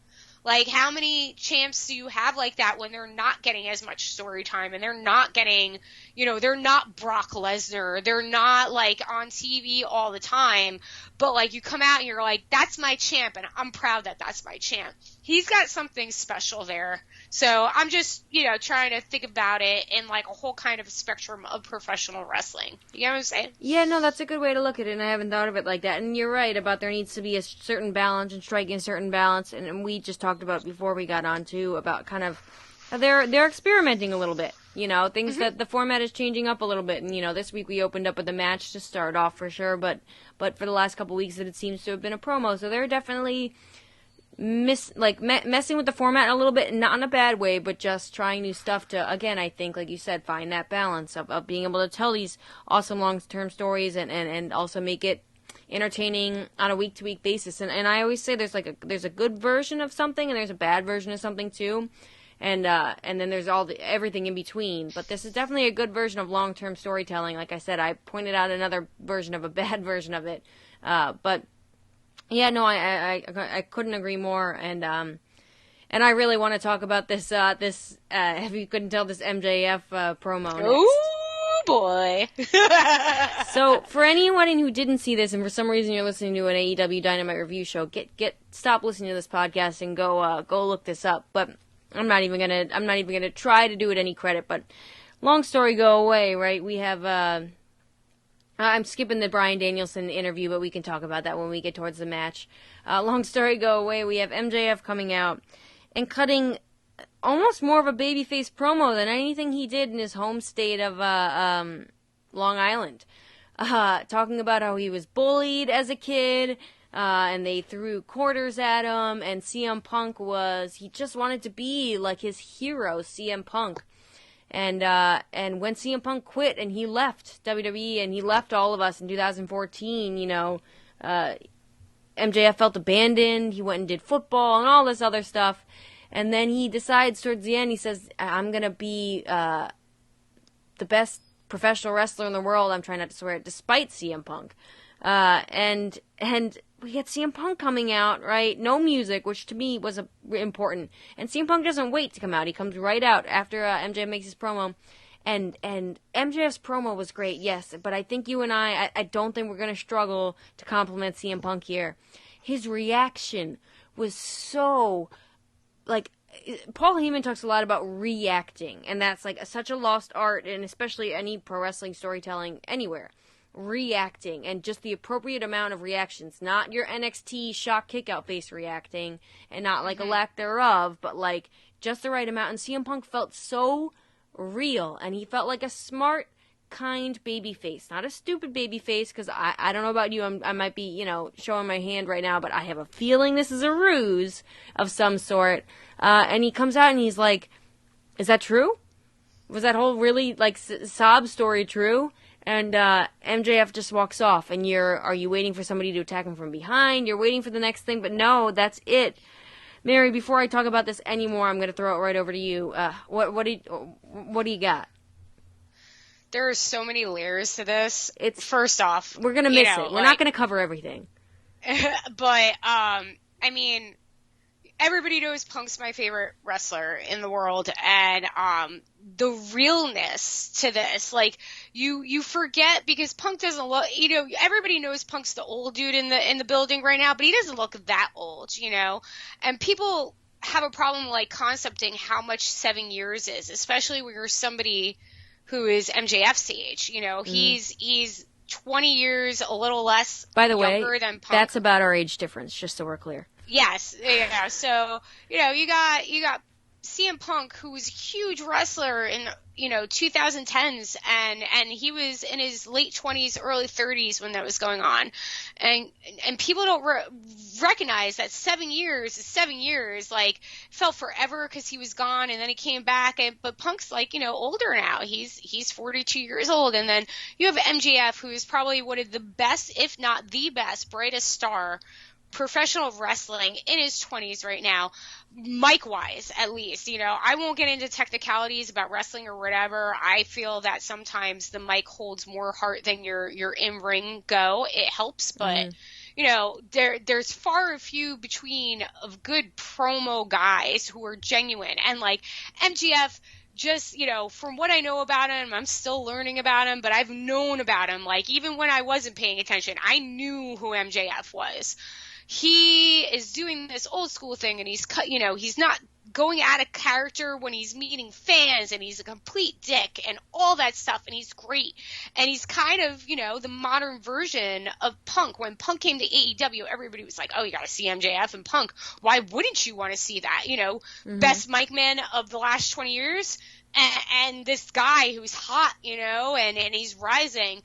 Like, how many champs do you have like that when they're not getting as much story time and they're not getting, they're not Brock Lesnar. They're not, like, on TV all the time. But, like, you come out and you're like, that's my champ, and I'm proud that that's my champ. He's got something special there. So I'm just, trying to think about it in, like, a whole kind of spectrum of professional wrestling. You know what I'm saying? Yeah, no, that's a good way to look at it, and I haven't thought of it like that. And you're right about there needs to be a certain balance and striking a certain balance. And we just talked about before we got on, too, about kind of they're experimenting a little bit. Things that the format is changing up a little bit. And, this week we opened up with a match to start off for sure. But for the last couple weeks it seems to have been a promo. So they're definitely messing with the format a little bit, not in a bad way, but just trying new stuff to, again, I think, like you said, find that balance of being able to tell these awesome long-term stories and also make it entertaining on a week-to-week basis. And I always say there's a good version of something and there's a bad version of something too. And then there's everything in between. But this is definitely a good version of long-term storytelling. Like I said, I pointed out another version of a bad version of it. But yeah, no, I couldn't agree more. And I really want to talk about this if you couldn't tell, this MJF promo next. Oh boy. So for anyone who didn't see this and for some reason you're listening to an AEW Dynamite review show, stop listening to this podcast and go look this up. But I'm not even gonna try to do it any credit. But long story go away, right? We have I'm skipping the Bryan Danielson interview, but we can talk about that when we get towards the match. Long story go away, we have MJF coming out and cutting almost more of a babyface promo than anything he did in his home state of Long Island. Talking about how he was bullied as a kid, and they threw quarters at him, and CM Punk he just wanted to be like his hero, CM Punk. And when CM Punk quit and he left WWE and he left all of us in 2014, MJF felt abandoned. He went and did football and all this other stuff. And then he decides towards the end, he says, I'm going to be the best professional wrestler in the world. I'm trying not to swear it, despite CM Punk. And we get CM Punk coming out, right? No music, which to me was important. And CM Punk doesn't wait to come out. He comes right out after MJF makes his promo. And MJF's promo was great, yes. But I think you and I don't think we're going to struggle to compliment CM Punk here. His reaction was so, like, Paul Heyman talks a lot about reacting. And that's, like, such a lost art, and especially any pro wrestling storytelling anywhere. Reacting, and just the appropriate amount of reactions, not your NXT shock kickout face reacting, and not like a lack thereof, but like just the right amount. And CM Punk felt so real, and he felt like a smart, kind baby face, not a stupid baby face, because I don't know about you, I might be, showing my hand right now, but I have a feeling this is a ruse of some sort. And he comes out and he's like, is that true? Was that whole really like sob story true? And MJF just walks off, and are you waiting for somebody to attack him from behind? You're waiting for the next thing, but no, that's it. Mary, before I talk about this anymore, I'm going to throw it right over to you. What do you got? There are so many layers to this. First off, we're going to miss it. We're not going to cover everything. But I mean, everybody knows Punk's my favorite wrestler in the world, and the realness to this, like, you forget, because Punk doesn't look, everybody knows Punk's the old dude in the building right now, but he doesn't look that old, and people have a problem, like, concepting how much 7 years is, especially when you're somebody who is MJF's age, he's 20 years, a little less, by the way, younger than Punk. That's about our age difference, just so we're clear. Yes, yeah. So, you got CM Punk, who was a huge wrestler in, 2010s, and he was in his late 20s, early 30s when that was going on. And people don't recognize that 7 years is 7 years, like, felt forever because he was gone, and then he came back, but Punk's, like, older now. He's 42 years old, and then you have MJF, who is probably one of the best, if not the best, brightest star professional wrestling in his 20s right now, mic-wise, at least. I won't get into technicalities about wrestling or whatever. I feel that sometimes the mic holds more heart than your in-ring go. It helps, but, there's far and few between of good promo guys who are genuine. And like MJF, just, from what I know about him, I'm still learning about him, but I've known about him. Like, even when I wasn't paying attention, I knew who MJF was. He is doing this old school thing, and he's not going out of character when he's meeting fans, and he's a complete dick and all that stuff, and he's great. And he's kind of, the modern version of Punk. When Punk came to AEW, everybody was like, oh, you got to see MJF and Punk. Why wouldn't you want to see that? Best mic man of the last 20 years, and this guy who's hot, and he's rising.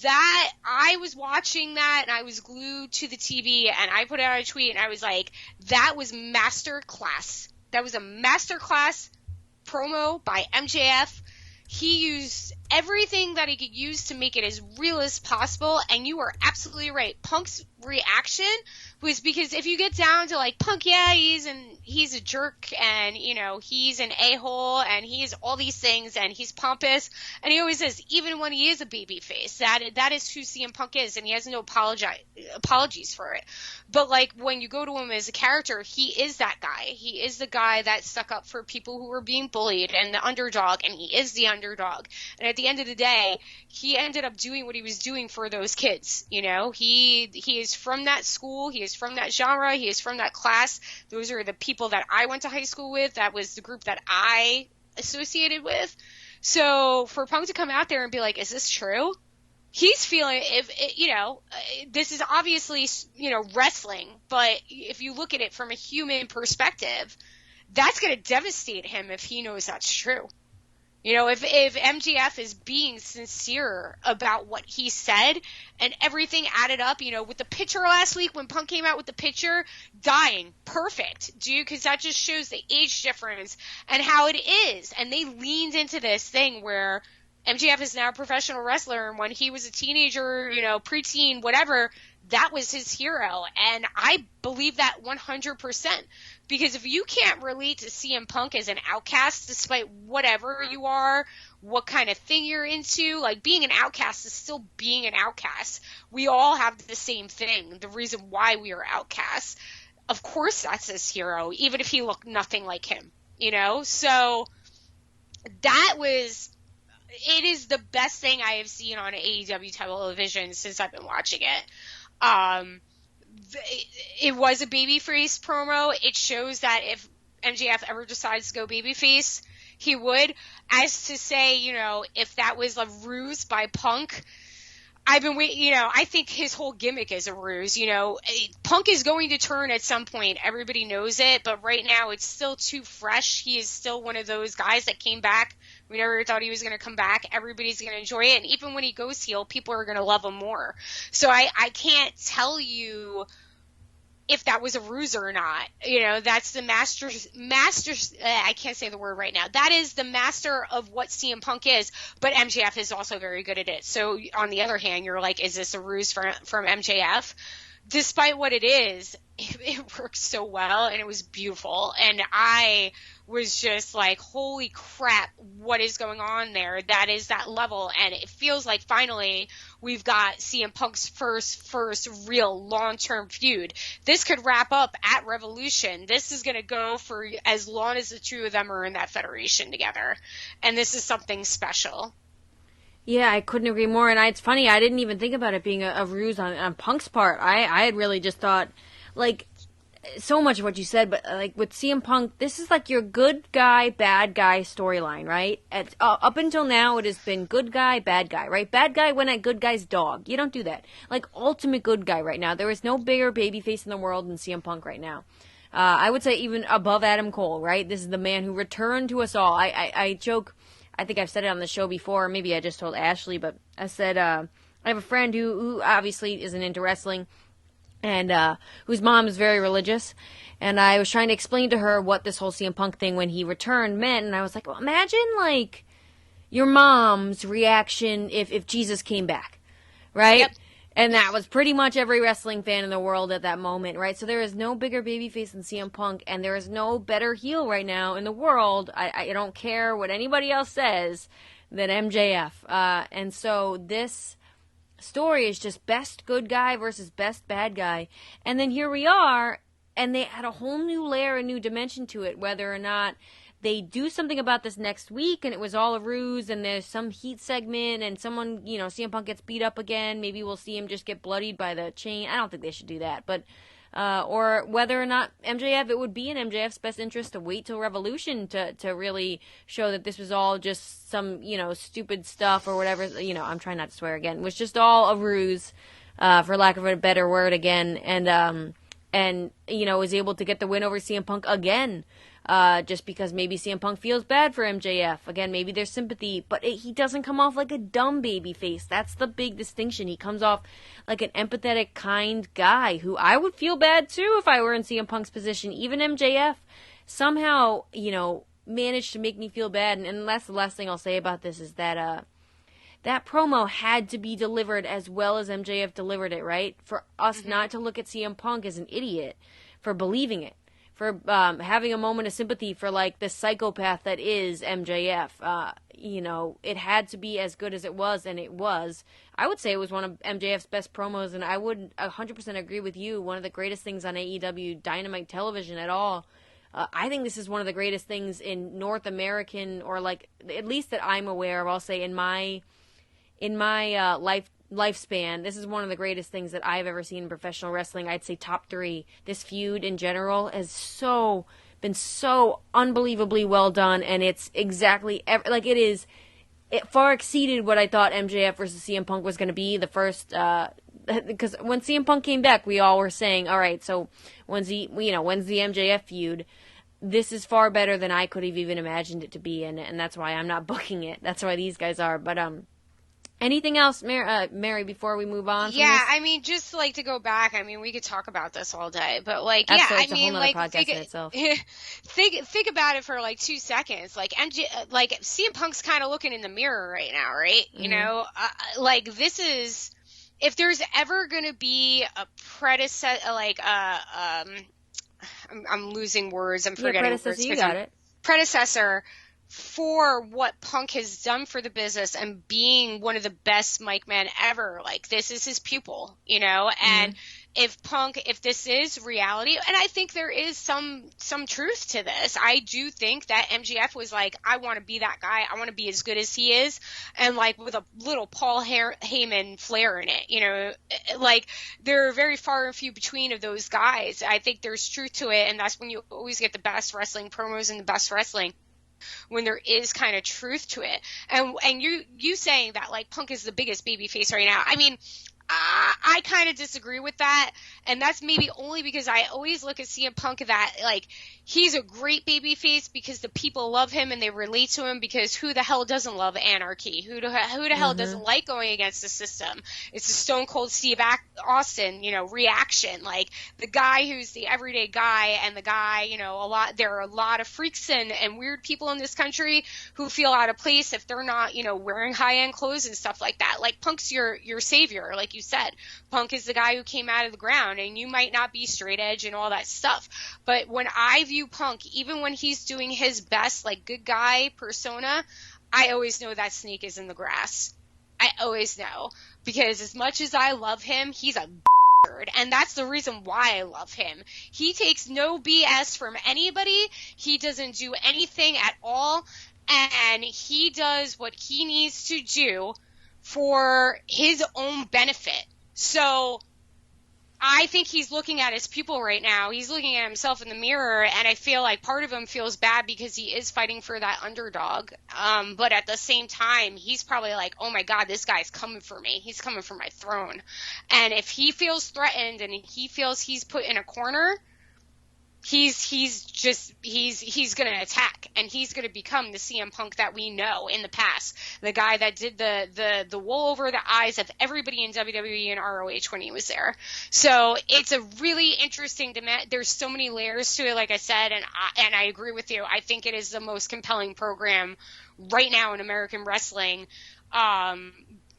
That I was watching that, and I was glued to the TV, and I put out a tweet, and I was like, that was master class. That was a master class promo by MJF. He used everything that he could use to make it as real as possible, and you are absolutely right. Punk's reaction was because if you get down to like Punk, yeah, he's a jerk, and he's an a-hole, and he's all these things, and he's pompous, and he always says, even when he is a babyface, that is who CM Punk is, and he has no apologies for it. But like when you go to him as a character, he is that guy. He is the guy that stuck up for people who were being bullied and the underdog, and he is the underdog. And at the end of the day, he ended up doing what he was doing for those kids. He is from that school. He is from that genre. He is from that class. Those are the people that I went to high school with. That was the group that I associated with. So for Punk to come out there and be like, is this true? He's feeling, this is obviously, wrestling, but if you look at it from a human perspective, that's going to devastate him if he knows that's true. If MJF is being sincere about what he said and everything added up, with the picture last week when Punk came out with the picture, dying, perfect, dude, because that just shows the age difference and how it is. And they leaned into this thing where MJF is now a professional wrestler, and when he was a teenager, preteen, whatever, that was his hero. And I believe that 100%. Because if you can't relate to CM Punk as an outcast, despite whatever you are, what kind of thing you're into, like being an outcast is still being an outcast. We all have the same thing, the reason why we are outcasts. Of course that's his hero, even if he looked nothing like him, So it is the best thing I have seen on AEW television since I've been watching it. It was a babyface promo. It shows that if MJF ever decides to go babyface, he would. As to say, if that was a ruse by Punk, I've been waiting, I think his whole gimmick is a ruse. Punk is going to turn at some point. Everybody knows it, but right now it's still too fresh. He is still one of those guys that came back. We never thought he was going to come back. Everybody's going to enjoy it. And even when he goes heel, people are going to love him more. So I can't tell you if that was a ruse or not. That's the master, I can't say the word right now. That is the master of what CM Punk is, but MJF is also very good at it. So on the other hand, you're like, is this a ruse from MJF? Despite what it is, it works so well, and it was beautiful. And I was just like, holy crap, what is going on there? That is that level. And it feels like finally we've got CM Punk's first real long-term feud. This could wrap up at Revolution. This is going to go for as long as the two of them are in that federation together. And this is something special. Yeah, I couldn't agree more. And it's funny, I didn't even think about it being a ruse on Punk's part. I had really just thought, like, so much of what you said, but like with CM Punk, this is like your good guy, bad guy storyline, right? Up until now, it has been good guy, bad guy, right? Bad guy went at good guy's dog. You don't do that. Like, ultimate good guy right now. There is no bigger babyface in the world than CM Punk right now. I would say even above Adam Cole, right? This is the man who returned to us all. I joke, I think I've said it on the show before, maybe I just told Ashley, but I said, I have a friend who obviously isn't into wrestling, and whose mom is very religious, and I was trying to explain to her what this whole CM Punk thing when he returned meant, and I was like, well, imagine, like, your mom's reaction if Jesus came back, right? Yep. And that was pretty much every wrestling fan in the world at that moment, right? So there is no bigger babyface than CM Punk, and there is no better heel right now in the world. I don't care what anybody else says than MJF. And so this story is just best good guy versus best bad guy. And then here we are, and they had a whole new layer, a new dimension to it, whether or not they do something about this next week and it was all a ruse and there's some heat segment and someone, CM Punk gets beat up again. Maybe we'll see him just get bloodied by the chain. I don't think they should do that. But, or whether or not MJF, it would be in MJF's best interest to wait till Revolution to really show that this was all just some, stupid stuff or whatever. I'm trying not to swear again. It was just all a ruse, for lack of a better word again. And was able to get the win over CM Punk again. Just because maybe CM Punk feels bad for MJF. Again, maybe there's sympathy, but he doesn't come off like a dumb baby face. That's the big distinction. He comes off like an empathetic, kind guy who I would feel bad too if I were in CM Punk's position. Even MJF somehow, managed to make me feel bad. And that's the last thing I'll say about this is that, that promo had to be delivered as well as MJF delivered it, right? For us not to look at CM Punk as an idiot for believing it. For having a moment of sympathy for, like, the psychopath that is MJF. It had to be as good as it was, and it was. I would say it was one of MJF's best promos, and I would 100% agree with you. One of the greatest things on AEW Dynamite television at all. I think this is one of the greatest things in North American, or, like, at least that I'm aware of, I'll say, in my lifespan, this is one of the greatest things that I've ever seen in professional wrestling. I'd say top 3. This feud in general has been so unbelievably well done, and it's exactly it far exceeded what I thought MJF versus CM Punk was going to be the first. Because when CM Punk came back, we all were saying, all right, so when's the MJF feud? This is far better than I could have even imagined it to be, and that's why I'm not booking it. That's why these guys are, but anything else, Mary, before we move on? Yeah, I mean, just like to go back, I mean, we could talk about this all day, but like, absolutely, yeah, I mean, like, podcast in itself. think about it for like 2 seconds. Like, CM Punk's kind of looking in the mirror right now, right? Mm-hmm. Like, this is, if there's ever going to be a predecessor, I'm losing words, I'm forgetting words. You got it. Predecessor for what Punk has done for the business and being one of the best mic men ever. Like, this is his pupil, and if this is reality, and I think there is some truth to this. I do think that MJF was like, I want to be that guy. I want to be as good as he is. And like with a little Paul Heyman flair in it, like there are very far and few between of those guys. I think there's truth to it. And that's when you always get the best wrestling promos and the best wrestling, when there is kind of truth to it. And you saying that like Punk is the biggest babyface right now, I mean, I kind of disagree with that, and that's maybe only because I always look at CM Punk that like he's a great babyface because the people love him and they relate to him, because who the hell doesn't love anarchy? Who the hell doesn't like going against the system? It's a Stone Cold Steve Austin, reaction. Like the guy who's the everyday guy, and the guy, there are a lot of freaks and weird people in this country who feel out of place if they're not, wearing high-end clothes and stuff like that. Like Punk's your savior, like you said. Punk is the guy who came out of the ground, and you might not be straight edge and all that stuff, but when I view Punk, even when he's doing his best, like good guy persona, I always know that snake is in the grass. I always know, because as much as I love him, he's a bastard, and that's the reason why I love him. He takes no BS from anybody. He doesn't do anything at all, and he does what he needs to do for his own benefit. So I think he's looking at his pupil right now. He's looking at himself in the mirror, and I feel like part of him feels bad because he is fighting for that underdog. But at the same time, he's probably like, oh my God, this guy's coming for me. He's coming for my throne. And if he feels threatened and he feels he's put in a corner, he's going to attack, and he's going to become the CM Punk that we know in the past, the guy that did the wool over the eyes of everybody in WWE and ROH when he was there. So it's a really interesting there's so many layers to it, like I said, and I agree with you. I think it is the most compelling program right now in American wrestling,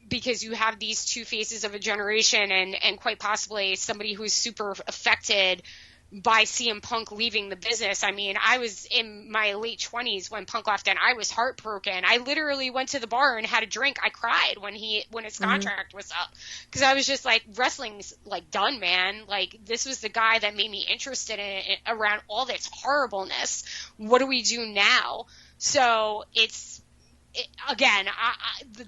because you have these two faces of a generation, and quite possibly somebody who's super affected by CM Punk leaving the business. I mean, I was in my late 20s when Punk left, and I was heartbroken. I literally went to the bar and had a drink. I cried when his contract was up, because I was just like, wrestling's like done, man. Like, this was the guy that made me interested in it around all this horribleness. What do we do now? So again,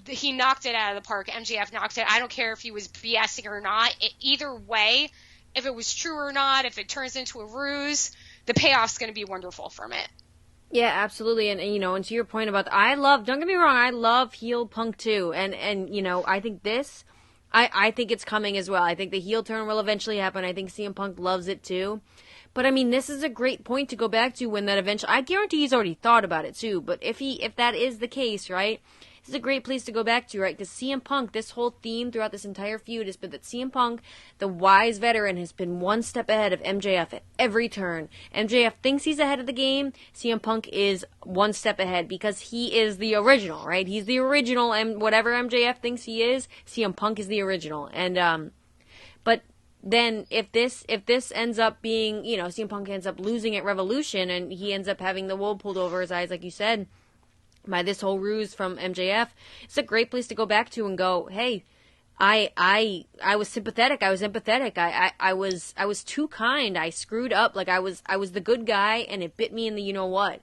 he knocked it out of the park. MJF knocked it. I don't care if he was BSing or not. Either way, if it was true or not, if it turns into a ruse, the payoff's going to be wonderful from it. Yeah, absolutely. And and to your point about, don't get me wrong, I love heel Punk too. And I think I think it's coming as well. I think the heel turn will eventually happen. I think CM Punk loves it too. But I mean, this is a great point to go back to when that eventually, I guarantee he's already thought about it too. But if that is the case, right? This is a great place to go back to, right? Because CM Punk, this whole theme throughout this entire feud has been that CM Punk, the wise veteran, has been one step ahead of MJF at every turn. MJF thinks he's ahead of the game. CM Punk is one step ahead because he is the original, right? He's the original, and whatever MJF thinks he is, CM Punk is the original. And but then if this ends up being, CM Punk ends up losing at Revolution, and he ends up having the wool pulled over his eyes, like you said, by this whole ruse from MJF, it's a great place to go back to and go, hey, I was sympathetic, I was empathetic, I was too kind, I screwed up, like I was the good guy, and it bit me in the what.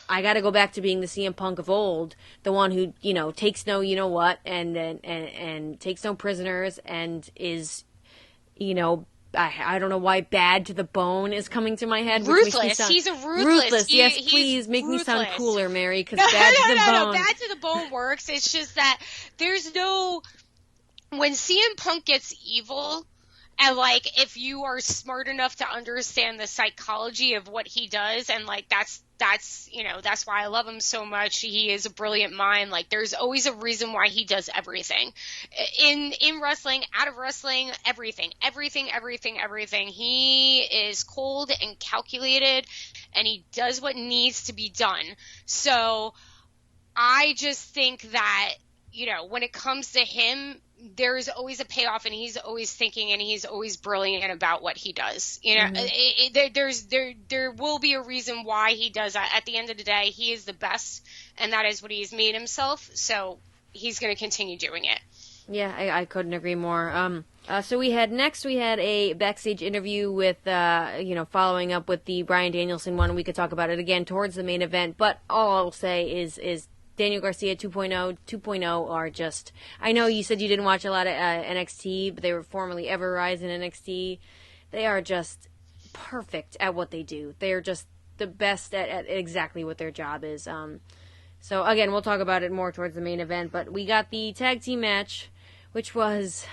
I got to go back to being the CM Punk of old, the one who takes no what, and takes no prisoners, and is I don't know why bad to the bone is coming to my head. Ruthless. He's a ruthless. Yes, please make me sound cooler, Mary, because bad to the bone. No, bad to the bone works. It's just that there's no... When CM Punk gets evil, and like, if you are smart enough to understand the psychology of what he does, and like, that's why I love him so much. He is a brilliant mind. Like, there's always a reason why he does everything. In wrestling, out of wrestling, everything. He is cold and calculated, and he does what needs to be done. So I just think that, when it comes to him, there's always a payoff, and he's always thinking, and he's always brilliant about what he does. There will be a reason why he does that. At the end of the day, he is the best, and that is what he's made himself. So he's going to continue doing it. Yeah, I couldn't agree more. So we had a backstage interview with, following up with the Bryan Danielson one. We could talk about it again towards the main event, but all I'll say is Daniel Garcia 2.0 are just... I know you said you didn't watch a lot of NXT, but they were formerly Ever-Rise in NXT. They are just perfect at what they do. They are just the best at exactly what their job is. So, again, we'll talk about it more towards the main event, but we got the tag team match, which was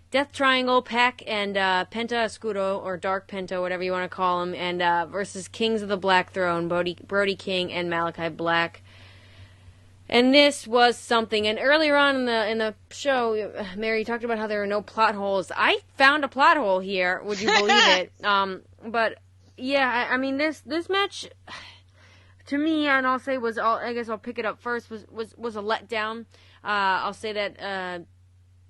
Death Triangle, Pac and Penta Oscuro, or Dark Penta, whatever you want to call them, and versus Kings of the Black Throne, Brody King and Malachi Black. And this was something. And earlier on in the show, Mary talked about how there are no plot holes. I found a plot hole here. Would you believe it? But yeah, I mean this match, to me, and I'll say I guess I'll pick it up first, was a letdown. I'll say that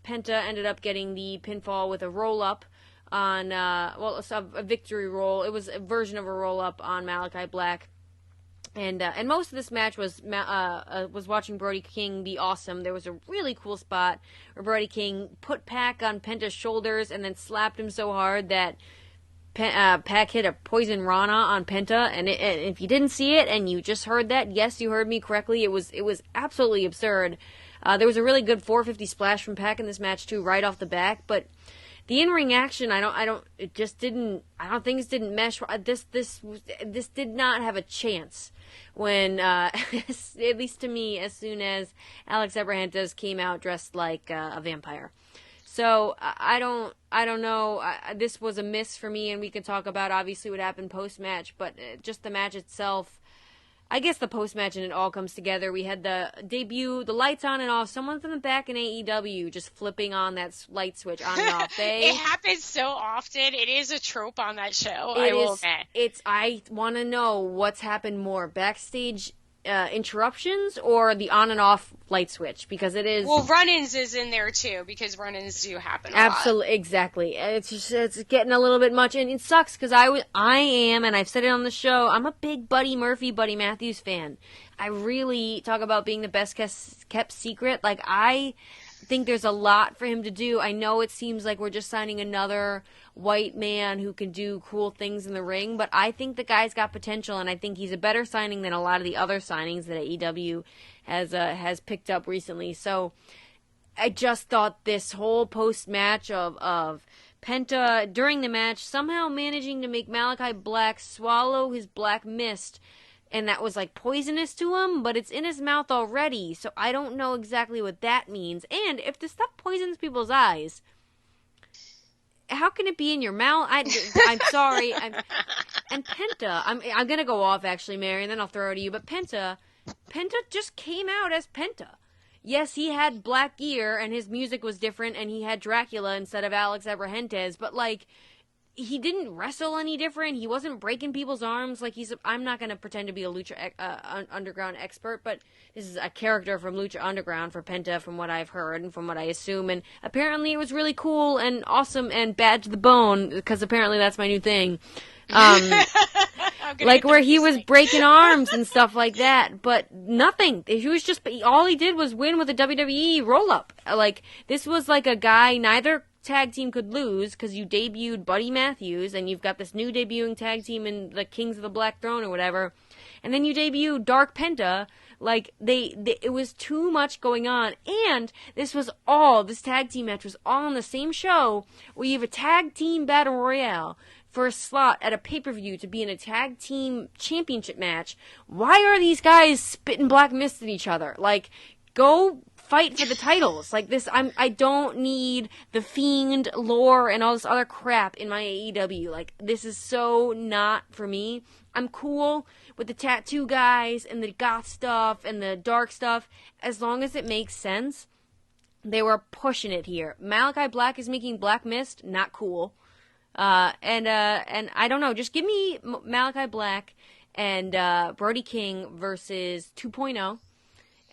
Penta ended up getting the pinfall with a roll-up on, a victory roll. It was a version of a roll-up on Malachi Black. And most of this match was watching Brody King be awesome. There was a really cool spot where Brody King put Pac on Penta's shoulders and then slapped him so hard that Pac hit a poison Rana on Penta. And if you didn't see it and you just heard that, yes, you heard me correctly. It was absolutely absurd. There was a really good 450 splash from Pac in this match too, right off the back. But the in-ring action, I don't think things didn't mesh. This did not have a chance when, at least to me, as soon as Alex Abrahantes came out dressed like a vampire. So I don't know. This was a miss for me, and we could talk about obviously what happened post-match, but just the match itself. I guess the post-match and it all comes together. We had the debut, the lights on and off. Someone's in the back in AEW just flipping on that light switch on and off. It happens so often. It is a trope on that show. I want to know what's happened more. Backstage interruptions or the on and off light switch, because it is. Well, run-ins is in there too, because run-ins do happen a absolutely lot. Exactly. It's getting a little bit much, and it sucks because I am, and I've said it on the show, I'm a big Buddy Matthews fan. I really talk about being the best kept secret. Like, I think there's a lot for him to do. I know it seems like we're just signing another white man who can do cool things in the ring, but I think the guy's got potential, and I think he's a better signing than a lot of the other signings that AEW has picked up recently. So I just thought this whole post-match of Penta during the match somehow managing to make Malachi Black swallow his black mist, and that was like poisonous to him, but it's in his mouth already, so I don't know exactly what that means. And if the stuff poisons people's eyes, how can it be in your mouth? I'm sorry. And Penta, I'm gonna go off actually, Mary, and then I'll throw it to you. But Penta just came out as Penta. Yes, he had black gear and his music was different, and he had Dracula instead of Alex Abrahantes. But like, he didn't wrestle any different. He wasn't breaking people's arms. Like, I'm not gonna pretend to be a Lucha Underground expert, but this is a character from Lucha Underground for Penta, from what I've heard and from what I assume. And apparently, it was really cool and awesome and bad to the bone, because apparently that's my new thing. Like where he was breaking arms and stuff like that, but nothing. He was just, all he did was win with a WWE roll up. Like, this was like a guy neither tag team could lose, because you debuted Buddy Matthews and you've got this new debuting tag team in the Kings of the Black Throne or whatever, and then you debut Dark Penta. Like, it was too much going on, and this tag team match was all on the same show, where you have a tag team battle royale for a slot at a pay-per-view to be in a tag team championship match. Why are these guys spitting black mist at each other? Like, go fight for the titles. Like this, I don't need the Fiend lore and all this other crap in my AEW. Like, this is so not for me. I'm cool with the tattoo guys and the goth stuff and the dark stuff, as long as it makes sense. They were pushing it here. Malachi Black is making black mist, not cool. And I don't know, just give me Malachi Black and Brody King versus 2.0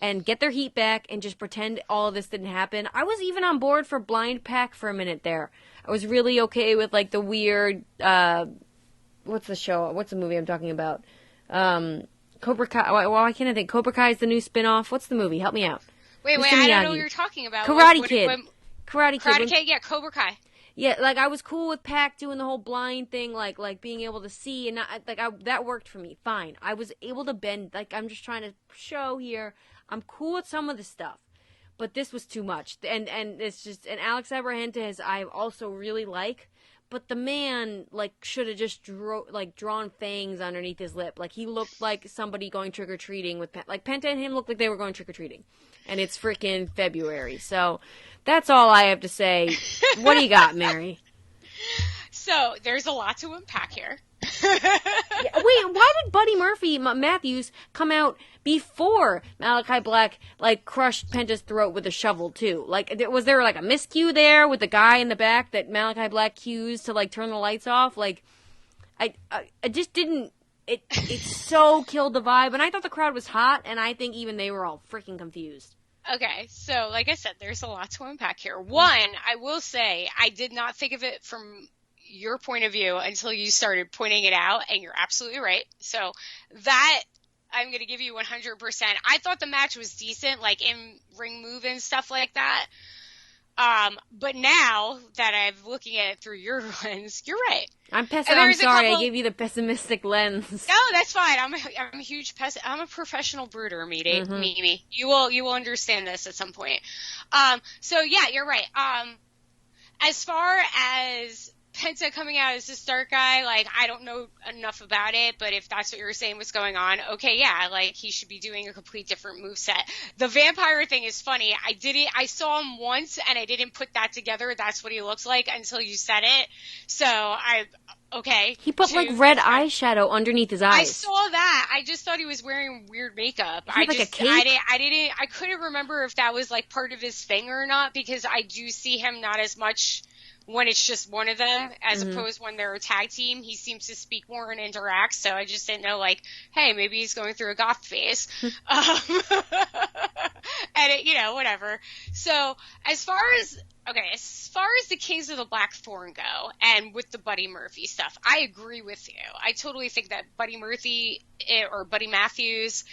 and get their heat back and just pretend all of this didn't happen. I was even on board for Blind Pack for a minute there. I was really okay with like the weird, what's the movie I'm talking about? Cobra Kai. Why can't I think? Cobra Kai is the new spin-off. What's the movie? Help me out. Wait, I don't know what you're talking about. Karate Kid. Karate Kid, yeah, Cobra Kai. Yeah, like, I was cool with Pac doing the whole blind thing, like being able to see, and that worked for me. Fine. I was able to bend, like, I'm just trying to show here, I'm cool with some of the stuff, but this was too much. And it's just, and Alex Abrahantes I also really like, but the man, like, should have just drawn fangs underneath his lip. Like, he looked like somebody going trick-or-treating with, like, Penta and him looked like they were going trick-or-treating. And it's freaking February, so that's all I have to say. What do you got, Mary? So, there's a lot to unpack here. Wait, why did Buddy Matthews come out before Malachi Black, like, crushed Penta's throat with a shovel, too? Like, was there, like, a miscue there with the guy in the back that Malachi Black cues to, like, turn the lights off? Like, I just didn't... It so killed the vibe, and I thought the crowd was hot, and I think even they were all freaking confused. Okay, so like I said, there's a lot to unpack here. One, I will say, I did not think of it from your point of view until you started pointing it out, and you're absolutely right. So that, I'm going to give you 100%. I thought the match was decent, like in ring move and stuff like that. But now that I'm looking at it through your lens, you're right. I'm sorry, I gave you the pessimistic lens. No, that's fine. I'm a huge I'm a professional brooder, Mimi. You will understand this at some point. So yeah, you're right. As far as Penta coming out as this dark guy, like, I don't know enough about it, but if that's what you're saying was going on, okay, yeah, like, he should be doing a complete different moveset. The vampire thing is funny. I saw him once, and I didn't put that together. That's what he looks like until you said it. So, okay. He put, like, red eyeshadow underneath his eyes. I saw that. I just thought he was wearing weird makeup. He had, like, a cape? I couldn't remember if that was, like, part of his thing or not, because I do see him not as much when it's just one of them, as opposed when they're a tag team. He seems to speak more and interact, so I just didn't know, like, hey, maybe he's going through a goth phase. And whatever. So as far as the Kings of the Blackthorn go, and with the Buddy Murphy stuff, I agree with you. I totally think that Buddy Matthews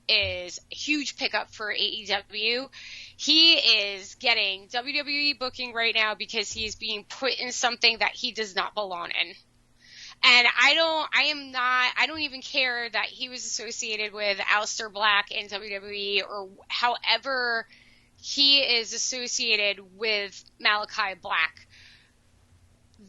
is a huge pickup for AEW. He is getting WWE booking right now because he is being put in something that he does not belong in. And I don't even care that he was associated with Aleister Black in WWE, or however he is associated with Malachi Black.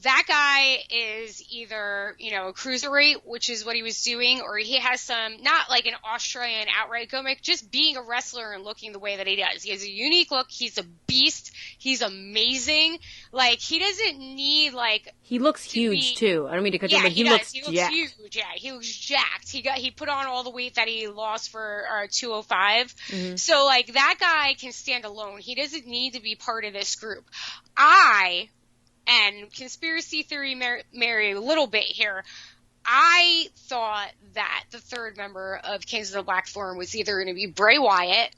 That guy is either, a cruiserweight, which is what he was doing, or he has some, not like an Australian outright gimmick, just being a wrestler and looking the way that he does. He has a unique look. He's a beast. He's amazing. Like, he doesn't need, like... He looks huge, too. I don't mean to cut you, but he looks jacked. Huge, yeah. He looks jacked. He put on all the weight that he lost for 205. Mm-hmm. So, like, that guy can stand alone. He doesn't need to be part of this group. And conspiracy theory, Mary, a little bit here. I thought that the third member of Kings of the Blackthorn was either going to be Bray Wyatt,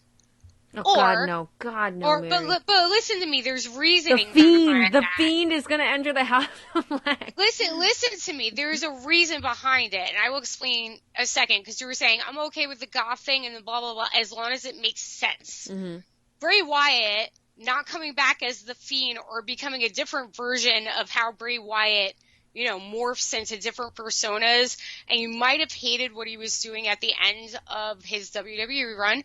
God no, Mary. But listen to me. There's reasoning. The Fiend is going to enter the House of Black. Listen to me. There's a reason behind it, and I will explain a second. Because you were saying I'm okay with the goth thing and the blah blah blah as long as it makes sense. Mm-hmm. Bray Wyatt not coming back as the Fiend or becoming a different version of how Bray Wyatt, morphs into different personas, and you might have hated what he was doing at the end of his WWE run,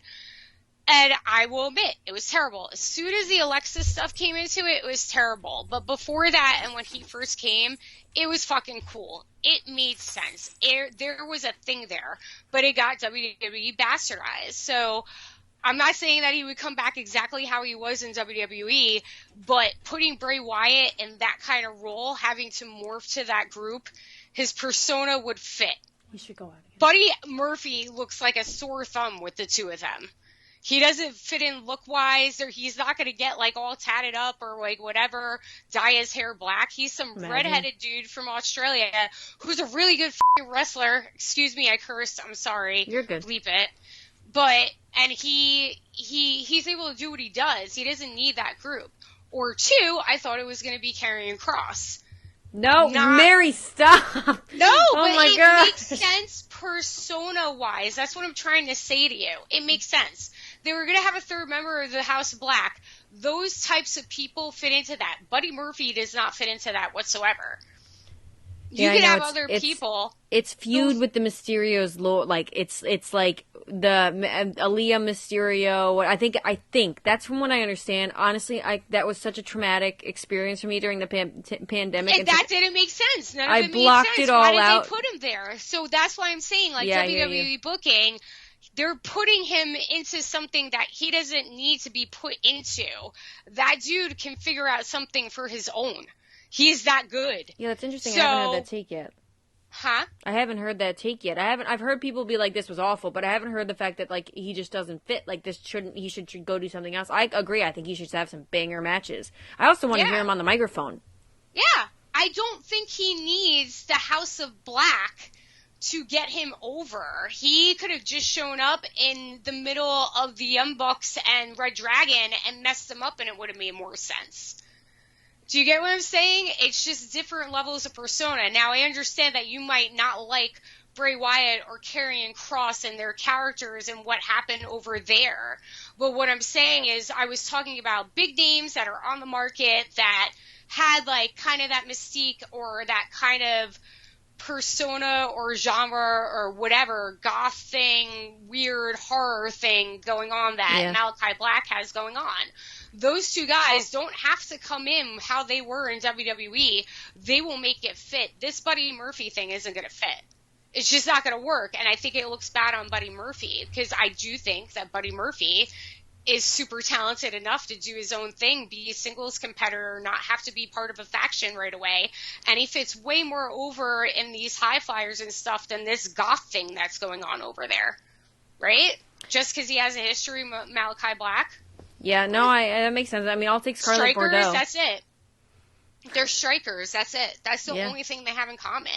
and I will admit, it was terrible. As soon as the Alexa stuff came into it, it was terrible. But before that, and when he first came, it was fucking cool. It made sense. There was a thing there, but it got WWE bastardized. So I'm not saying that he would come back exactly how he was in WWE, but putting Bray Wyatt in that kind of role, having to morph to that group, his persona would fit. We should go out again. Buddy Murphy looks like a sore thumb with the two of them. He doesn't fit in look-wise, or he's not going to get, like, all tatted up or, like, whatever, dye his hair black. He's some redheaded dude from Australia who's a really good f***ing wrestler. Excuse me, I cursed. I'm sorry. You're good. Bleep it. But, and he's able to do what he does. He doesn't need that group. Or two, I thought it was going to be Karrion Kross. No, Mary, stop. No, but it God. Makes sense persona-wise. That's what I'm trying to say to you. It makes sense. They were going to have a third member of the House of Black. Those types of people fit into that. Buddy Murphy does not fit into that whatsoever. You can have other people. It's feud with the Mysterios, like it's like the Aaliyah Mysterio. I think that's from what I understand. Honestly, that was such a traumatic experience for me during the pandemic. And that didn't make sense. None of it made sense. I blocked it all out. Why did they put him there? So that's why I'm saying, like, WWE booking, they're putting him into something that he doesn't need to be put into. That dude can figure out something for his own. He's that good. Yeah, that's interesting. I haven't heard that take yet. Huh? I haven't heard that take yet. I've heard people be like, this was awful, but I haven't heard the fact that, like, he just doesn't fit. Like, he should go do something else. I agree. I think he should have some banger matches. I also want to hear him on the microphone. Yeah. I don't think he needs the House of Black to get him over. He could have just shown up in the middle of the Young Bucks and Red Dragon and messed them up, and it would have made more sense. Do you get what I'm saying? It's just different levels of persona. Now, I understand that you might not like Bray Wyatt or Karrion Kross and their characters and what happened over there. But what I'm saying is I was talking about big names that are on the market that had, like, kind of that mystique or that kind of persona or genre or whatever, goth thing, weird horror thing going on that Malachi Black has going on. Those two guys don't have to come in how they were in WWE. They will make it fit. This Buddy Murphy thing isn't going to fit. It's just not going to work, and I think it looks bad on Buddy Murphy because I do think that Buddy Murphy is super talented enough to do his own thing, be a singles competitor, not have to be part of a faction right away, and he fits way more over in these high flyers and stuff than this goth thing that's going on over there, right? Just because he has a history with Malachi Black. Yeah, no, that makes sense. I mean, I'll take Scarlett Strikers, Bordeaux. That's it. They're strikers. That's it. That's the Yeah. only thing they have in common.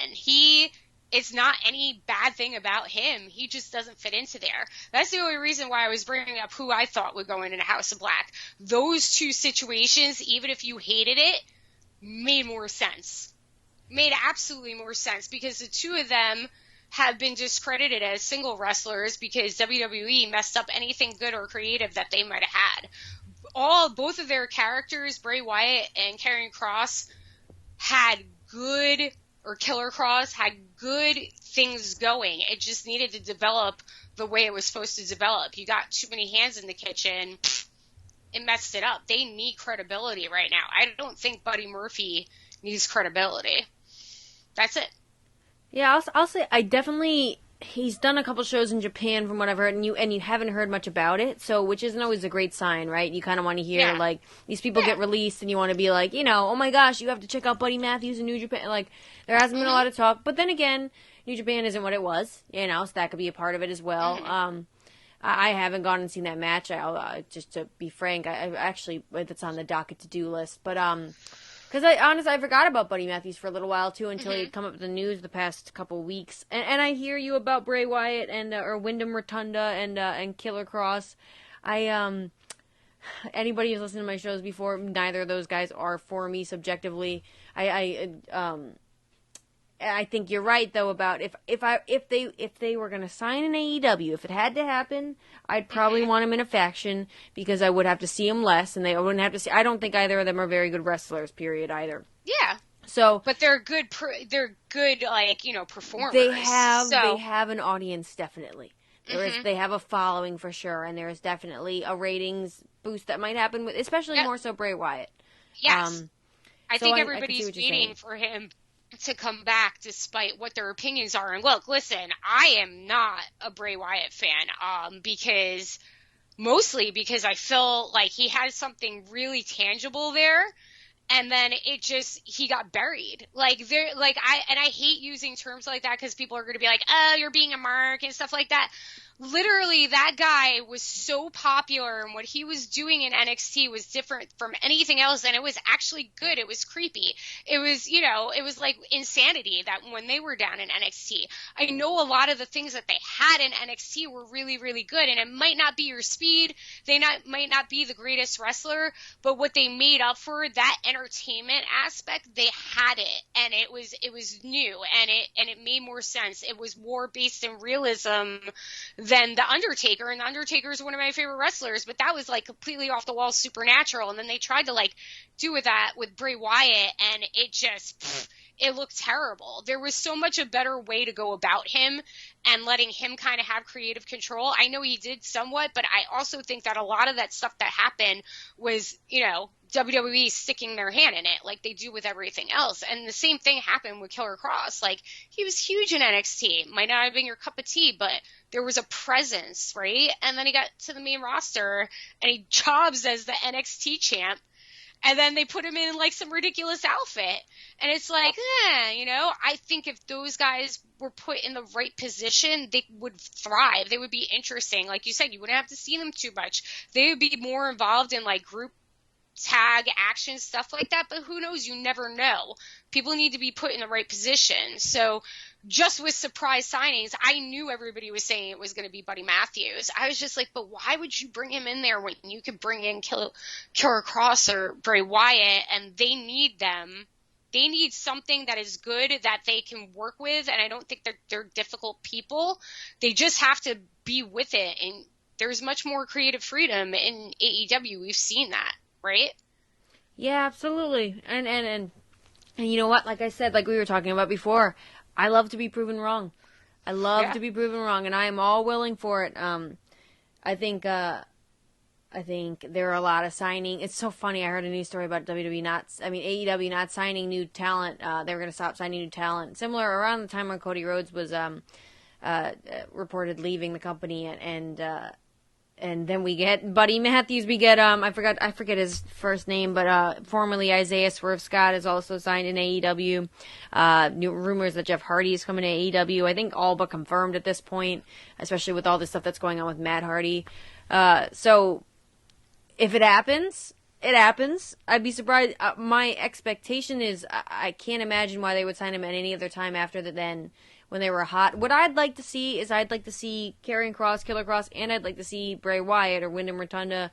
It's not any bad thing about him. He just doesn't fit into there. That's the only reason why I was bringing up who I thought would go into House of Black. Those two situations, even if you hated it, made more sense. Made absolutely more sense because the two of them have been discredited as single wrestlers because WWE messed up anything good or creative that they might have had. Both of their characters, Bray Wyatt and Karrion Kross, Killer Kross had good things going. It just needed to develop the way it was supposed to develop. You got too many hands in the kitchen. It messed it up. They need credibility right now. I don't think Buddy Murphy needs credibility. That's it. Yeah, I'll say he's done a couple shows in Japan from what I've heard, and you haven't heard much about it, so which isn't always a great sign, right? You kind of want to hear like these people get released, and you want to be like, oh my gosh, you have to check out Buddy Matthews in New Japan. Like there hasn't been a lot of talk, but then again, New Japan isn't what it was, so that could be a part of it as well. I haven't gone and seen that match. Just to be frank, I actually it's on the docket to-do list, but because I forgot about Buddy Matthews for a little while too until he'd come up with the news the past couple of weeks. And I hear you about Bray Wyatt and or Wyndham Rotunda and Killer Kross. Anybody who's listened to my shows before, neither of those guys are for me subjectively. I think you're right though about if they were gonna sign an AEW, if it had to happen, I'd probably want them in a faction because I would have to see them less, and I wouldn't have to see. I don't think either of them are very good wrestlers. Period. Either. Yeah. So, but they're good. They're good, performers. They have an audience definitely. They have a following for sure, and there is definitely a ratings boost that might happen with, especially more so Bray Wyatt. Yes. I think everybody's waiting for him to come back despite what their opinions are. And look, listen, I am not a Bray Wyatt fan, mostly because I feel like he had something really tangible there, and then he got buried. I hate using terms like that because people are going to be like, oh, you're being a mark and stuff like that. Literally, that guy was so popular, and what he was doing in NXT was different from anything else, and it was actually good. It was creepy. It was, it was like insanity that when they were down in NXT. I know a lot of the things that they had in NXT were really, really good, and it might not be your speed. Might not be the greatest wrestler, but what they made up for, that entertainment aspect, they had it, and it was new, and it made more sense. It was more based in realism than The Undertaker, and The Undertaker is one of my favorite wrestlers, but that was like completely off the wall supernatural, and then they tried to do that with Bray Wyatt, and it looked terrible. There was so much a better way to go about him and letting him kind of have creative control. I know he did somewhat, but I also think that a lot of that stuff that happened was, WWE sticking their hand in it like they do with everything else. And the same thing happened with Killer Kross. He was huge in NXT. Might not have been your cup of tea, but there was a presence, right? And then he got to the main roster and he jobs as the NXT champ. And then they put him in some ridiculous outfit. And it's I think if those guys were put in the right position, they would thrive. They would be interesting. Like you said, you wouldn't have to see them too much. They would be more involved in group tag action, stuff like that. But who knows? You never know. People need to be put in the right position. So just with surprise signings, I knew everybody was saying it was going to be Buddy Matthews. I was just like, but why would you bring him in there when you could bring in Killer Kross or Bray Wyatt, and they need them. They need something that is good that they can work with, and I don't think they're difficult people. They just have to be with it, and there's much more creative freedom in AEW. We've seen that, right? Yeah, absolutely. And you know what? Like I said, like we were talking about before, I love to be proven wrong. I love to be proven wrong, and I am all willing for it. I think there are a lot of signing. It's so funny. I heard a news story about AEW not signing new talent. They were going to stop signing new talent. Similar around the time when Cody Rhodes was reported leaving the company, and then we get Buddy Matthews. We get I forget his first name, but formerly Isaiah Swerve Scott is also signed in AEW. New rumors that Jeff Hardy is coming to AEW. I think all but confirmed at this point, especially with all this stuff that's going on with Matt Hardy. So if it happens, it happens. I'd be surprised. My expectation is I can't imagine why they would sign him at any other time after that than when they were hot. What I'd like to see is I'd like to see Karrion Kross, Killer Kross, and I'd like to see Bray Wyatt or Wyndham Rotunda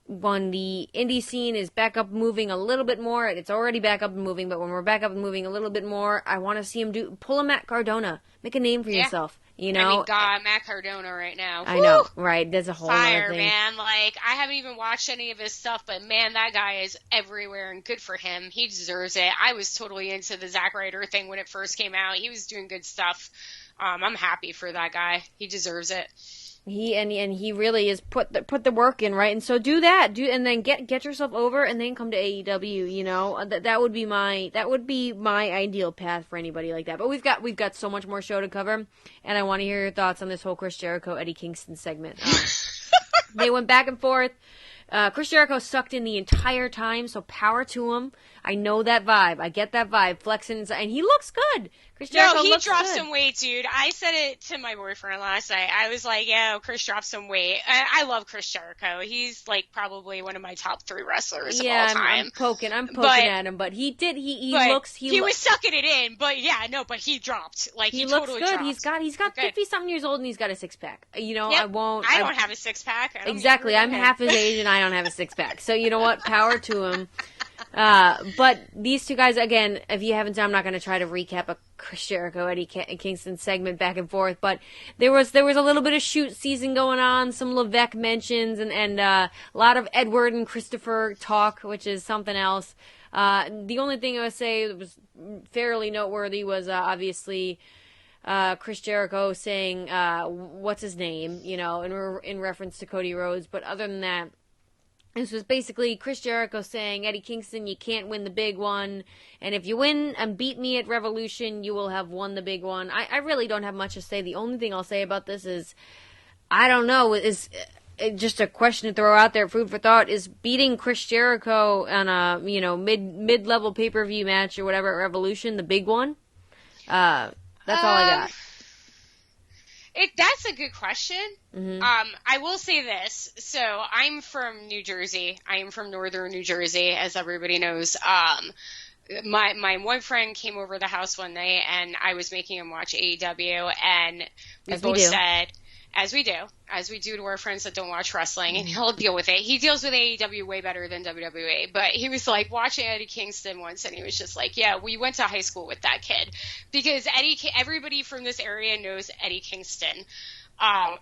when the indie scene is back up moving a little bit more. It's already back up and moving, but when we're back up and moving a little bit more, I want to see him pull a Matt Cardona. Make a name for yourself. You know? I mean, God, Matt Cardona right now. I know, right? There's a whole fire, other thing. Man. Like, I haven't even watched any of his stuff, but man, that guy is everywhere, and good for him. He deserves it. I was totally into the Zack Ryder thing when it first came out. He was doing good stuff. I'm happy for that guy. He deserves it. He really is put the work in, right? And so do that, and then get yourself over, and then come to AEW. You know, that would be my ideal path for anybody like that. But we've got so much more show to cover, and I want to hear your thoughts on this whole Chris Jericho Eddie Kingston segment. They went back and forth. Chris Jericho sucked in the entire time, so power to him. I know that vibe. I get that vibe. Flexing, and he looks good. Chris Jericho he looks dropped good. some weight, dude. I said it to my boyfriend last night. I was like, yeah, Chris dropped some weight. I love Chris Jericho. He's like probably one of my top 3 wrestlers of all time. I'm poking at him, but he was sucking it in, but he dropped. Like he looks totally good. dropped. He's got 50-something years old and he's got a 6-pack. You know, Yep. I don't have a 6-pack. Exactly. I'm half his age and I don't have a 6-pack. So you know what? Power to him. But these two guys, again, if you haven't done, I'm not going to try to recap a Chris Jericho, Eddie Kingston segment back and forth, but there was a little bit of shoot season going on, some Levesque mentions, and a lot of Edward and Christopher talk, which is something else. The only thing I would say that was fairly noteworthy was obviously Chris Jericho saying, what's his name, you know, in reference to Cody Rhodes, but other than that, this was basically Chris Jericho saying, Eddie Kingston, you can't win the big one. And if you win and beat me at Revolution, you will have won the big one. I really don't have much to say. The only thing I'll say about this is, I don't know, is just a question to throw out there, food for thought, is beating Chris Jericho on a, you know, mid-level pay-per-view match or whatever at Revolution, the big one? That's all I got. That's a good question. Mm-hmm. I will say this. So I'm from New Jersey. I am from northern New Jersey, as everybody knows. My boyfriend came over the house one night, and I was making him watch AEW, and we both said, as we do to our friends that don't watch wrestling, and he'll deal with it. He deals with AEW way better than WWE, but he was like watching Eddie Kingston once, and he was just like, yeah, we went to high school with that kid, because everybody from this area knows Eddie Kingston,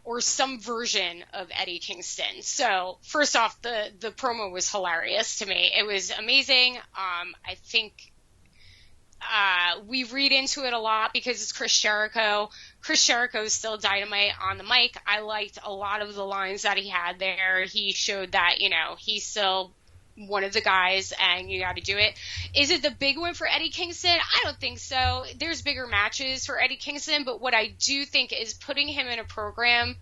or some version of Eddie Kingston. So first off, the promo was hilarious to me. It was amazing. I think we read into it a lot because it's Chris Jericho. Chris Jericho is still dynamite on the mic. I liked a lot of the lines that he had there. He showed that, you know, he's still one of the guys and you got to do it. Is it the big one for Eddie Kingston? I don't think so. There's bigger matches for Eddie Kingston, but what I do think is putting him in a program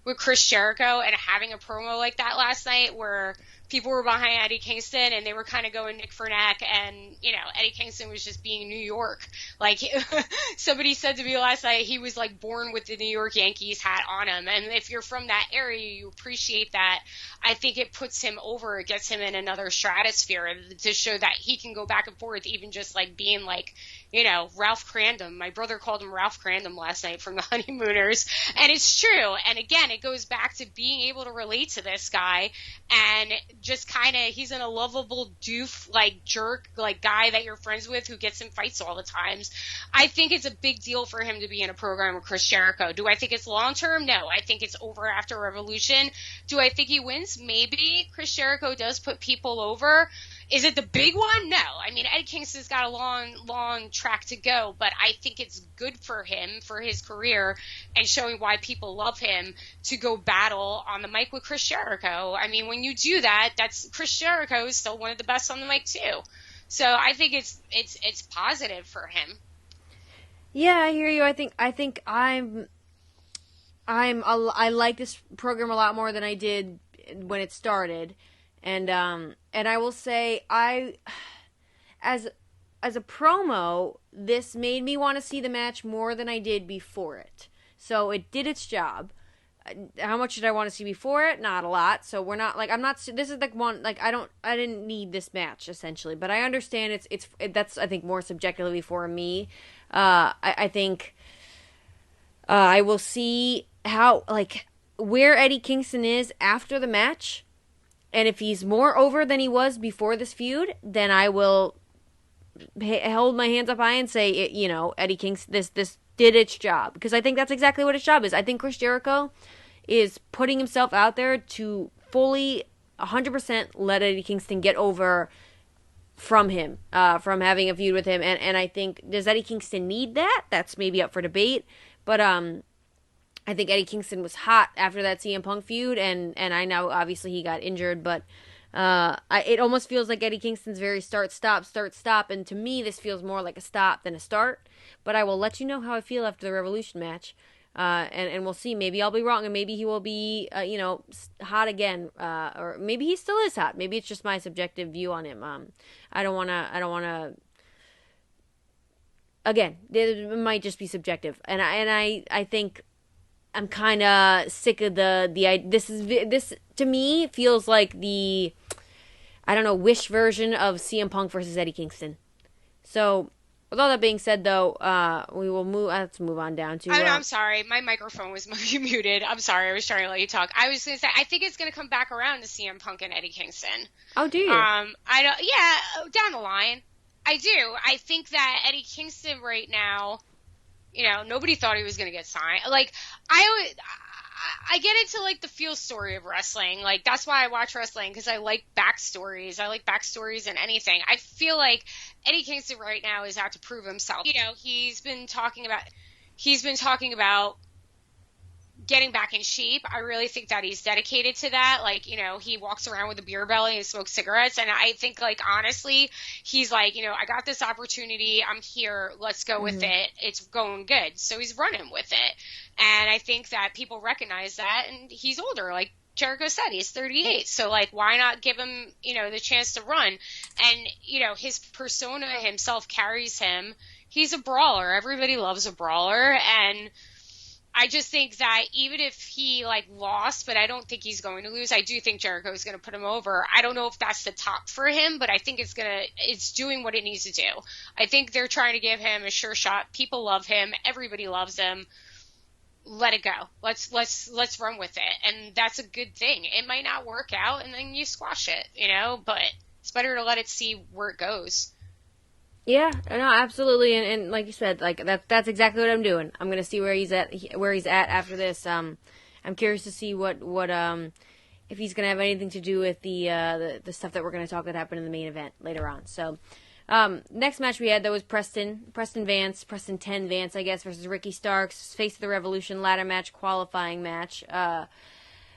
with Chris Jericho and having a promo like that last night where people were behind Eddie Kingston and they were kind of going neck for neck, and, you know, Eddie Kingston was just being New York. Like, somebody said to me last night, he was like born with the New York Yankees hat on him. And if you're from that area, you appreciate that. I think it puts him over, it gets him in another stratosphere to show that he can go back and forth, even just like being like, you know, Ralph Crandom. My brother called him Ralph Crandom last night from the Honeymooners. And it's true. And again, it goes back to being able to relate to this guy and just kind of, he's in a lovable doof, like jerk, like guy that you're friends with who gets in fights all the times. I think it's a big deal for him to be in a program with Chris Jericho. Do I think it's long term? No. I think it's over after Revolution. Do I think he wins? Maybe. Chris Jericho does put people over. Is it the big one? No. I mean, Eddie Kingston's got a long track to go, but I think it's good for him, for his career, and showing why people love him to go battle on the mic with Chris Jericho. I mean, when you do that, that's Chris Jericho is still one of the best on the mic too. So I think it's positive for him. Yeah, I hear you. I like this program a lot more than I did when it started. And I will say, as a promo, this made me want to see the match more than I did before it. So it did its job. How much did I want to see before it? Not a lot. So we're not, like, I'm not, this is like one, like, I didn't need this match, essentially. But I understand that's, I think, more subjectively for me. I think I will see how, like, where Eddie Kingston is after the match. And if he's more over than he was before this feud, then I will hold my hands up high and say, Eddie Kingston, this did its job. Because I think that's exactly what its job is. I think Chris Jericho is putting himself out there to fully 100% let Eddie Kingston get over from him, from having a feud with him. And I think, does Eddie Kingston need that? That's maybe up for debate. But I think Eddie Kingston was hot after that CM Punk feud, and I know obviously he got injured, but it almost feels like Eddie Kingston's very start, stop, and to me this feels more like a stop than a start, but I will let you know how I feel after the Revolution match, and we'll see. Maybe I'll be wrong, and maybe he will be, hot again, or maybe he still is hot. Maybe it's just my subjective view on him. I don't want to, again, it might just be subjective, and I think I'm kind of sick of this to me feels like the, I don't know, Wish version of CM Punk versus Eddie Kingston. So, with all that being said, though, let's move on down to. I'm sorry, my microphone was muted. I'm sorry, I was trying to let you talk. I was going to say, I think it's going to come back around to CM Punk and Eddie Kingston. Oh, do you? Down the line, I do. I think that Eddie Kingston right now, nobody thought he was going to get signed. Like, I get into, like, the feel story of wrestling. Like, that's why I watch wrestling, because I like backstories. I like backstories in anything. I feel like Eddie Kingston right now is out to prove himself. He's been talking about getting back in shape. I really think that he's dedicated to that. Like, he walks around with a beer belly and smokes cigarettes. And I think, like, honestly, he's like, I got this opportunity. I'm here. Let's go with it. It's going good. So he's running with it. And I think that people recognize that. And he's older. Like Jericho said, he's 38. So, like, why not give him, the chance to run? And, his persona himself carries him. He's a brawler. Everybody loves a brawler. And I just think that even if he, like, lost, but I don't think he's going to lose, I do think Jericho is going to put him over. I don't know if that's the top for him, but I think it's doing what it needs to do. I think they're trying to give him a sure shot. People love him. Everybody loves him. Let it go. Let's run with it. And that's a good thing. It might not work out, and then you squash it, but it's better to let it see where it goes. Yeah, no, absolutely, and like you said, like that's exactly what I'm doing. I'm gonna see where he's at after this. I'm curious to see what if he's gonna have anything to do with the stuff that we're gonna talk that happened in the main event later on. So, next match we had that was Preston 10 Vance, I guess, versus Ricky Starks, Face of the Revolution ladder match, qualifying match.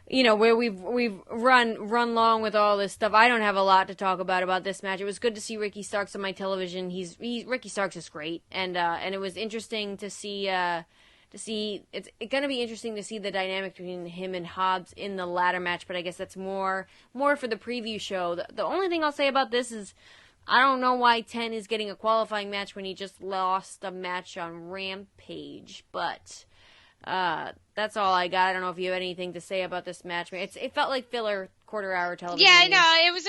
Where we've run long with all this stuff. I don't have a lot to talk about this match. It was good to see Ricky Starks on my television. Ricky Starks is great, and it was interesting to see. It's going to be interesting to see the dynamic between him and Hobbs in the ladder match. But I guess that's more for the preview show. The only thing I'll say about this is, I don't know why 10 is getting a qualifying match when he just lost a match on Rampage, but. That's all I got. I don't know if you have anything to say about this match. It felt like filler quarter-hour television. Yeah, no, it was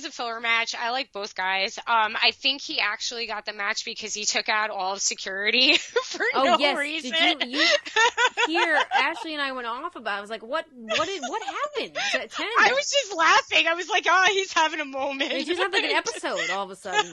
a filler match. I like both guys. I think he actually got the match because he took out all of security for no reason. Did you hear Ashley and I went off about it. I was like, what happened? 10? I was just laughing. I was like, oh, he's having a moment. He just had like an episode all of a sudden.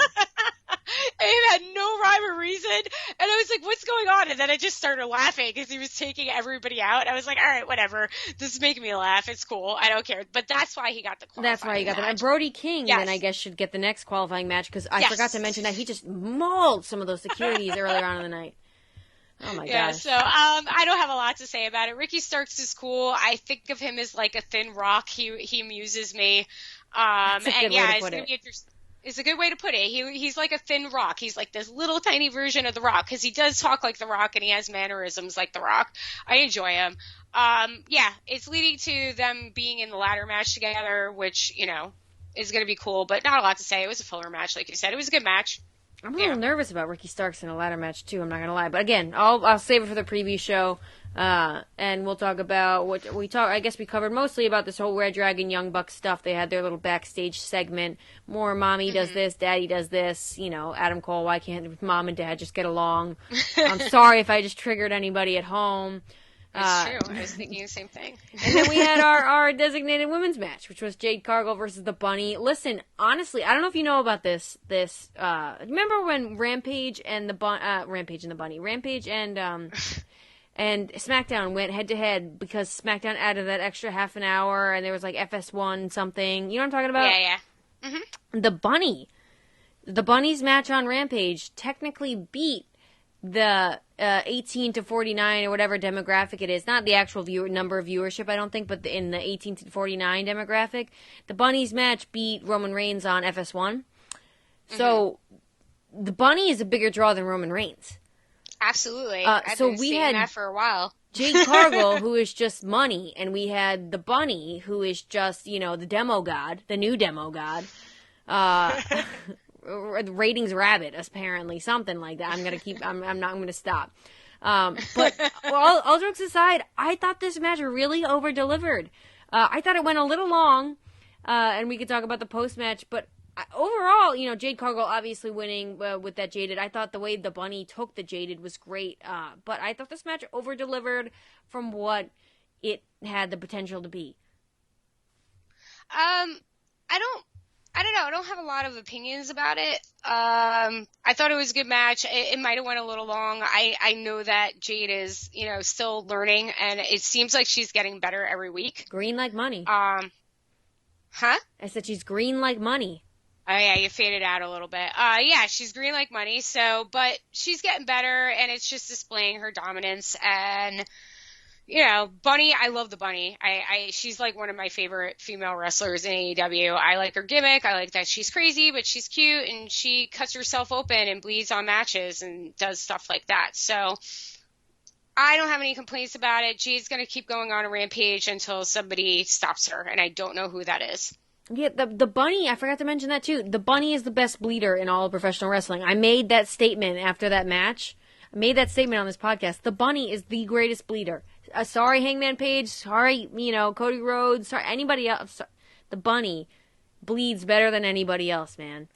It had no rhyme or reason. And I was like, what's going on? And then I just started laughing because he was taking everybody out. And I was like, all right, whatever. This is making me laugh. It's cool. I don't care. But that's why he got the qualifying match. That's why he got the match. And Brody King then I guess should get the next qualifying match because I forgot to mention that he just mauled some of those securities earlier on in the night. Oh my gosh. Yeah, so I don't have a lot to say about it. Ricky Starks is cool. I think of him as like a thin rock. He amuses me. That's a good way to put it. It's a good way to put it. He's like a thin rock. He's like this little tiny version of The Rock because he does talk like The Rock and he has mannerisms like The Rock. I enjoy him. It's leading to them being in the ladder match together, which, is going to be cool, but not a lot to say. It was a filler match, like you said. It was a good match. I'm a little nervous about Ricky Starks in a ladder match, too. I'm not going to lie. But again, I'll save it for the preview show. And we'll talk about what we talk. I guess we covered mostly about this whole Red Dragon Young Bucks stuff. They had their little backstage segment. More mommy does this, daddy does this. You know, Adam Cole, why can't mom and dad just get along? I'm sorry if I just triggered anybody at home. It's true. I was thinking the same thing. And then we had our designated women's match, which was Jade Cargill versus the Bunny. Listen, honestly, I don't know if you know about this. Remember when Rampage and and SmackDown went head to head because SmackDown added that extra half an hour and there was like FS1 something. You know what I'm talking about? Yeah. Mm-hmm. The Bunny's match on Rampage technically beat the 18 to 49 or whatever demographic it is. Not the actual number of viewership, I don't think, but in the 18 to 49 demographic. The Bunny's match beat Roman Reigns on FS1. So the Bunny is a bigger draw than Roman Reigns. Absolutely. I've been saying that for a while. Jade Cargill, who is just money, and we had the Bunny, who is just, the demo god, the new demo god. Ratings rabbit, apparently, something like that. I'm not going to stop. But all jokes aside, I thought this match really over-delivered. I thought it went a little long, and we could talk about the post-match, but overall, Jade Cargill obviously winning with that Jaded. I thought the way the Bunny took the Jaded was great, but I thought this match over-delivered from what it had the potential to be. I don't know. I don't have a lot of opinions about it. I thought it was a good match. It might have went a little long. I know that Jade is, still learning, and it seems like she's getting better every week. Green like money. Huh? I said she's green like money. Oh, yeah, you faded out a little bit. Yeah, she's green like money, but she's getting better, and it's just displaying her dominance. And, Bunny, I love the Bunny. She's like one of my favorite female wrestlers in AEW. I like her gimmick. I like that she's crazy, but she's cute, and she cuts herself open and bleeds on matches and does stuff like that. So I don't have any complaints about it. Jade's going to keep going on a rampage until somebody stops her, and I don't know who that is. Yeah, the Bunny, I forgot to mention that too. The Bunny is the best bleeder in all of professional wrestling. I made that statement after that match. I made that statement on this podcast. The Bunny is the greatest bleeder. Sorry, Hangman Page. Sorry, Cody Rhodes. Sorry, anybody else. The Bunny bleeds better than anybody else, man.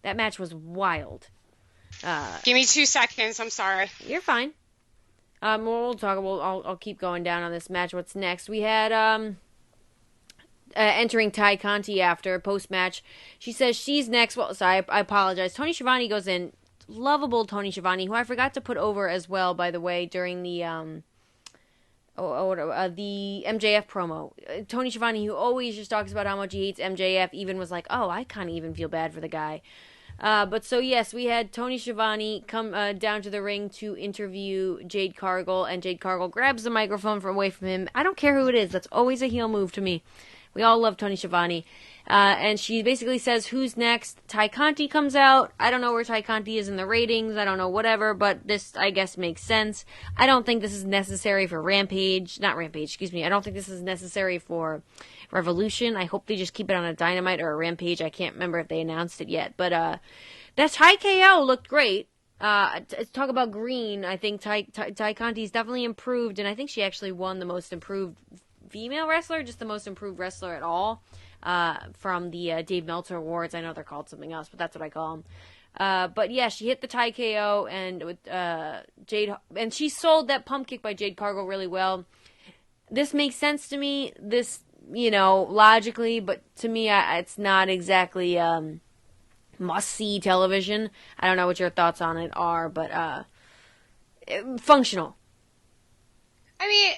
That match was wild. Give me 2 seconds. I'm sorry. You're fine. We'll talk. I'll keep going down on this match. What's next? We had entering Ty Conti after post-match. She says she's next. Well, sorry, I apologize. Tony Schiavone goes in. Lovable Tony Schiavone, who I forgot to put over as well, by the way, during the MJF promo. Tony Schiavone, who always just talks about how much he hates MJF, even was like, oh, I kind of even feel bad for the guy. But so, yes, we had Tony Schiavone come down to the ring to interview Jade Cargill, and Jade Cargill grabs the microphone away from him. I don't care who it is. That's always a heel move to me. We all love Tony Schiavone. And she basically says, who's next? Ty Conti comes out. I don't know where Ty Conti is in the ratings. I don't know, whatever. But this, I guess, makes sense. I don't think this is necessary for Rampage. Not Rampage, excuse me. I don't think this is necessary for Revolution. I hope they just keep it on a Dynamite or a Rampage. I can't remember if they announced it yet. But that Ty KO looked great. Talk about green. I think Ty Conti's definitely improved. And I think she actually won the most improved female wrestler, just the most improved wrestler at all, from the Dave Meltzer Awards. I know they're called something else, but that's what I call them. But yeah, she hit the Ty KO and with Jade, and she sold that pump kick by Jade Cargill really well. This makes sense to me. This, logically, but to me, it's not exactly must-see television. I don't know what your thoughts on it are, but functional. I mean,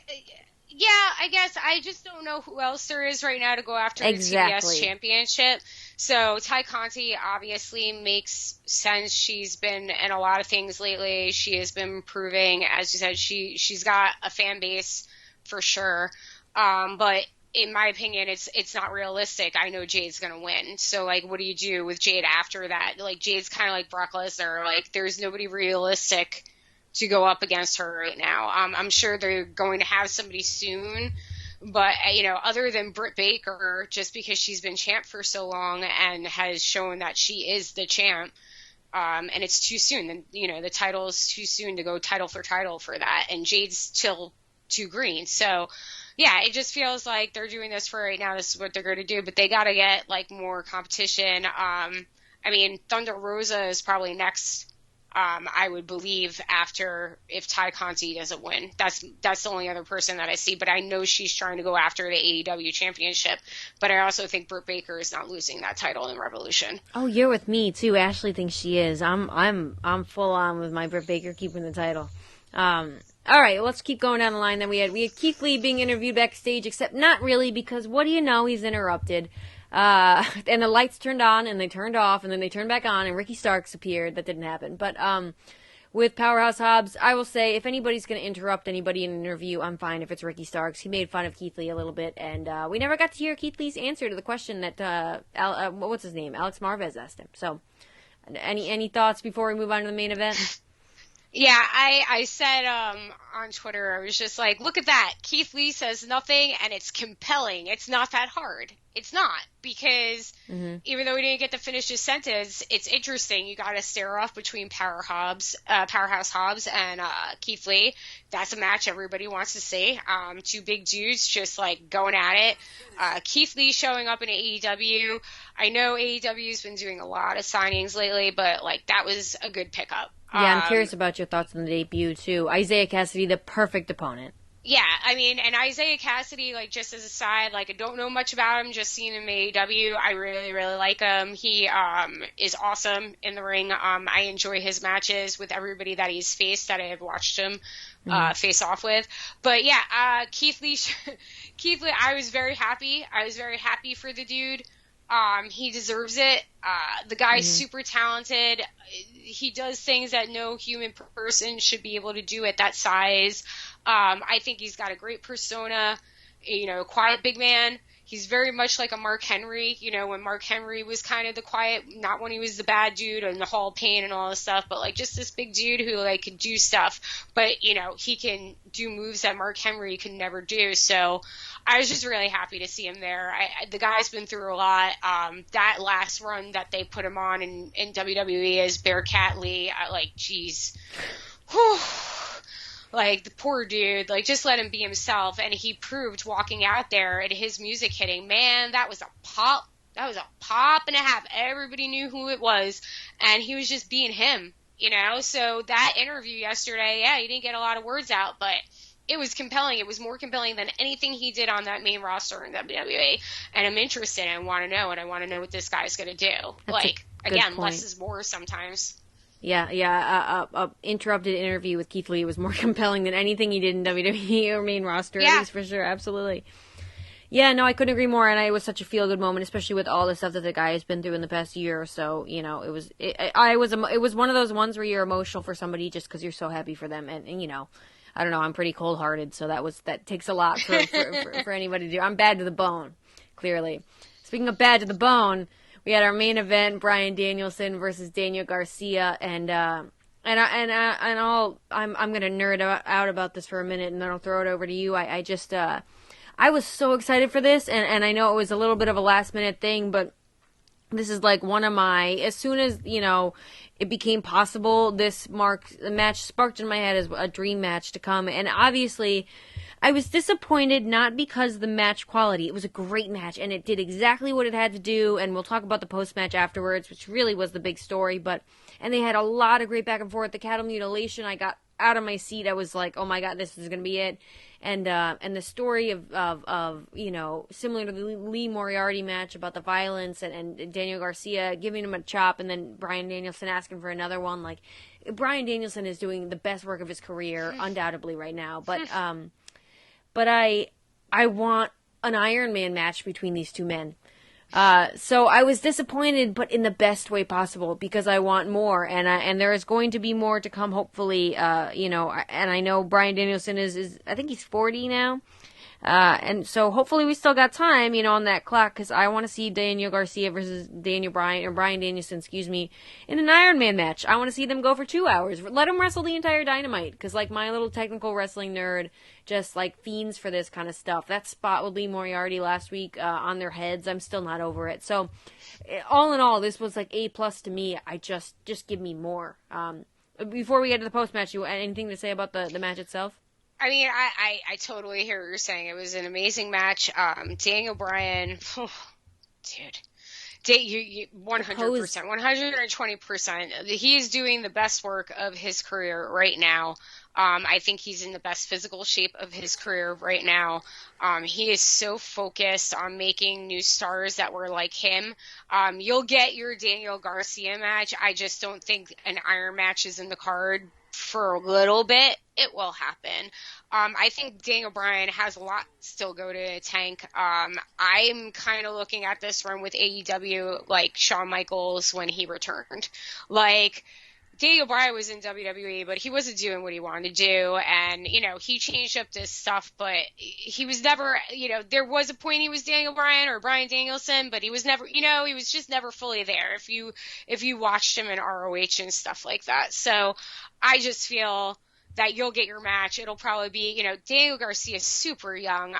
yeah, I guess I just don't know who else there is right now to go after the TBS championship. So Ty Conti obviously makes sense. She's been in a lot of things lately. She has been improving. As you said, she's got a fan base for sure. But in my opinion, it's not realistic. I know Jade's going to win. So, what do you do with Jade after that? Jade's kind of like Brock Lesnar. There's nobody realistic to go up against her right now. I'm sure they're going to have somebody soon, but other than Britt Baker, just because she's been champ for so long and has shown that she is the champ, And it's too soon. And, the title is too soon to go title for that. And Jade's still too green. So, yeah, it just feels like they're doing this for right now. This is what they're going to do. But they got to get, more competition. Thunder Rosa is probably next, I would believe, after if Ty Conti doesn't win. That's the only other person that I see. But I know she's trying to go after the AEW championship. But I also think Britt Baker is not losing that title in Revolution. Oh, you're with me too. Ashley thinks she is. I'm full on with my Britt Baker keeping the title. All right, let's keep going down the line. Then we had Keith Lee being interviewed backstage, except not really, because what do you know? He's interrupted. And the lights turned on and they turned off and then they turned back on and Ricky Starks appeared. That didn't happen. But with Powerhouse Hobbs, I will say if anybody's going to interrupt anybody in an interview, I'm fine if it's Ricky Starks. He made fun of Keith Lee a little bit, and we never got to hear Keith Lee's answer to the question that what's his name? Alex Marvez asked him. So, any thoughts before we move on to the main event? Yeah, I said on Twitter, I was just like, look at that. Keith Lee says nothing, and it's compelling. It's not that hard. It's not, because even though he didn't get to finish his sentence, it's interesting. You got to stare off between Powerhouse Hobbs and Keith Lee. That's a match everybody wants to see. Two big dudes just, going at it. Keith Lee showing up in AEW. I know AEW's been doing a lot of signings lately, but, that was a good pickup. Yeah, I'm curious about your thoughts on the debut, too. Isaiah Cassidy, the perfect opponent. Yeah, and Isaiah Cassidy, just as a side, I don't know much about him, just seen him in AEW. I really, really like him. He is awesome in the ring. I enjoy his matches with everybody that he's faced that I have watched him face off with. But, yeah, Keith Lee, I was very happy. I was very happy for the dude. He deserves it. The guy's super talented. He does things that no human person should be able to do at that size. I think he's got a great persona, quiet big man. He's very much like a Mark Henry, when Mark Henry was kind of the quiet, not when he was the bad dude and the Hall of Pain and all this stuff, but just this big dude who could do stuff, but he can do moves that Mark Henry could never do. So I was just really happy to see him there. The guy's been through a lot. That last run that they put him on in WWE as Bearcat Lee, geez. Whew. The poor dude, just let him be himself. And he proved walking out there and his music hitting, man, that was a pop. That was a pop and a half. Everybody knew who it was. And he was just being him, So that interview yesterday, yeah, he didn't get a lot of words out, but it was compelling. It was more compelling than anything he did on that main roster in WWE. And I'm interested and want to know, and I want to know what this guy's going to do. Again, point. Less is more sometimes. Yeah. A interrupted interview with Keith Lee was more compelling than anything he did in WWE or main roster, at least for sure. Absolutely. Yeah, no, I couldn't agree more, and it was such a feel-good moment, especially with all the stuff that the guy has been through in the past year or so. It was one of those ones where you're emotional for somebody just because you're so happy for them, and I don't know, I'm pretty cold-hearted, so that takes a lot for anybody to do. I'm bad to the bone, clearly. Speaking of bad to the bone, we had our main event, Bryan Danielson versus Daniel Garcia, and I'm gonna nerd out about this for a minute, and then I'll throw it over to you. I was so excited for this, and I know it was a little bit of a last minute thing, but this is one of my, as soon as it became possible, this match sparked in my head as a dream match to come, and obviously I was disappointed, not because of the match quality. It was a great match, and it did exactly what it had to do, and we'll talk about the post-match afterwards, which really was the big story, and they had a lot of great back and forth. The cattle mutilation, I got out of my seat. I was like, oh my god, this is going to be it. And the story of similar to the Lee Moriarty match about the violence and Daniel Garcia giving him a chop and then Bryan Danielson asking for another one. Bryan Danielson is doing the best work of his career, undoubtedly, right now. But I want an Iron Man match between these two men. So I was disappointed, but in the best way possible, because I want more, and there is going to be more to come, hopefully, and I know Bryan Danielson is I think he's 40 now, And so hopefully we still got time, on that clock, because I want to see Daniel Garcia versus Bryan Danielson, in an Iron Man match. I want to see them go for 2 hours. Let them wrestle the entire Dynamite, because, my little technical wrestling nerd just, fiends for this kind of stuff. That spot with Lee Moriarty last week on their heads, I'm still not over it. So, all in all, this was, A+ to me. I just give me more. Before we get to the post-match, you anything to say about the match itself? I mean, I totally hear what you're saying. It was an amazing match. Daniel Bryan, dude, you 100%, 120%. He's doing the best work of his career right now. I think he's in the best physical shape of his career right now. He is so focused on making new stars that were like him. You'll get your Daniel Garcia match. I just don't think an Iron match is in the card for a little bit. It will happen. I think Daniel Bryan has a lot still go to tank. I'm kind of looking at this run with AEW like Shawn Michaels when he returned. Daniel Bryan was in WWE, but he wasn't doing what he wanted to do. And, he changed up this stuff, but he was never, there was a point he was Daniel Bryan or Bryan Danielson, but he was never, he was just never fully there if you watched him in ROH and stuff like that. So I just feel that you'll get your match. It'll probably be, Daniel Garcia is super young,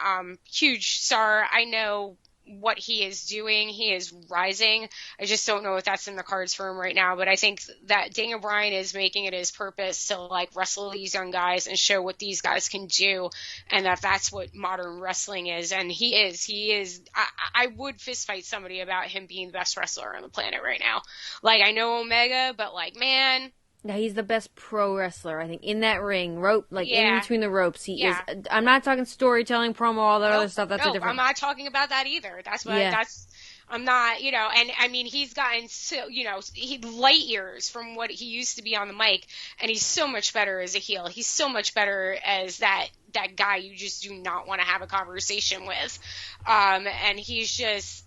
huge star. I know what he is doing. He is rising. I just don't know if that's in the cards for him right now, but I think that Daniel Bryan is making it his purpose to wrestle these young guys and show what these guys can do, and that's what modern wrestling is. And he is I would fist fight somebody about him being the best wrestler on the planet right now. I know Omega, but man, now he's the best pro wrestler, I think, in that ring, in between the ropes. He is. I'm not talking storytelling, promo, all that other stuff. That's a different. I'm not talking about that either. That's what. That's. I'm not. And I mean, he's gotten so. He light years from what he used to be on the mic, and he's so much better as a heel. He's so much better as that guy you just do not want to have a conversation with. And he's just.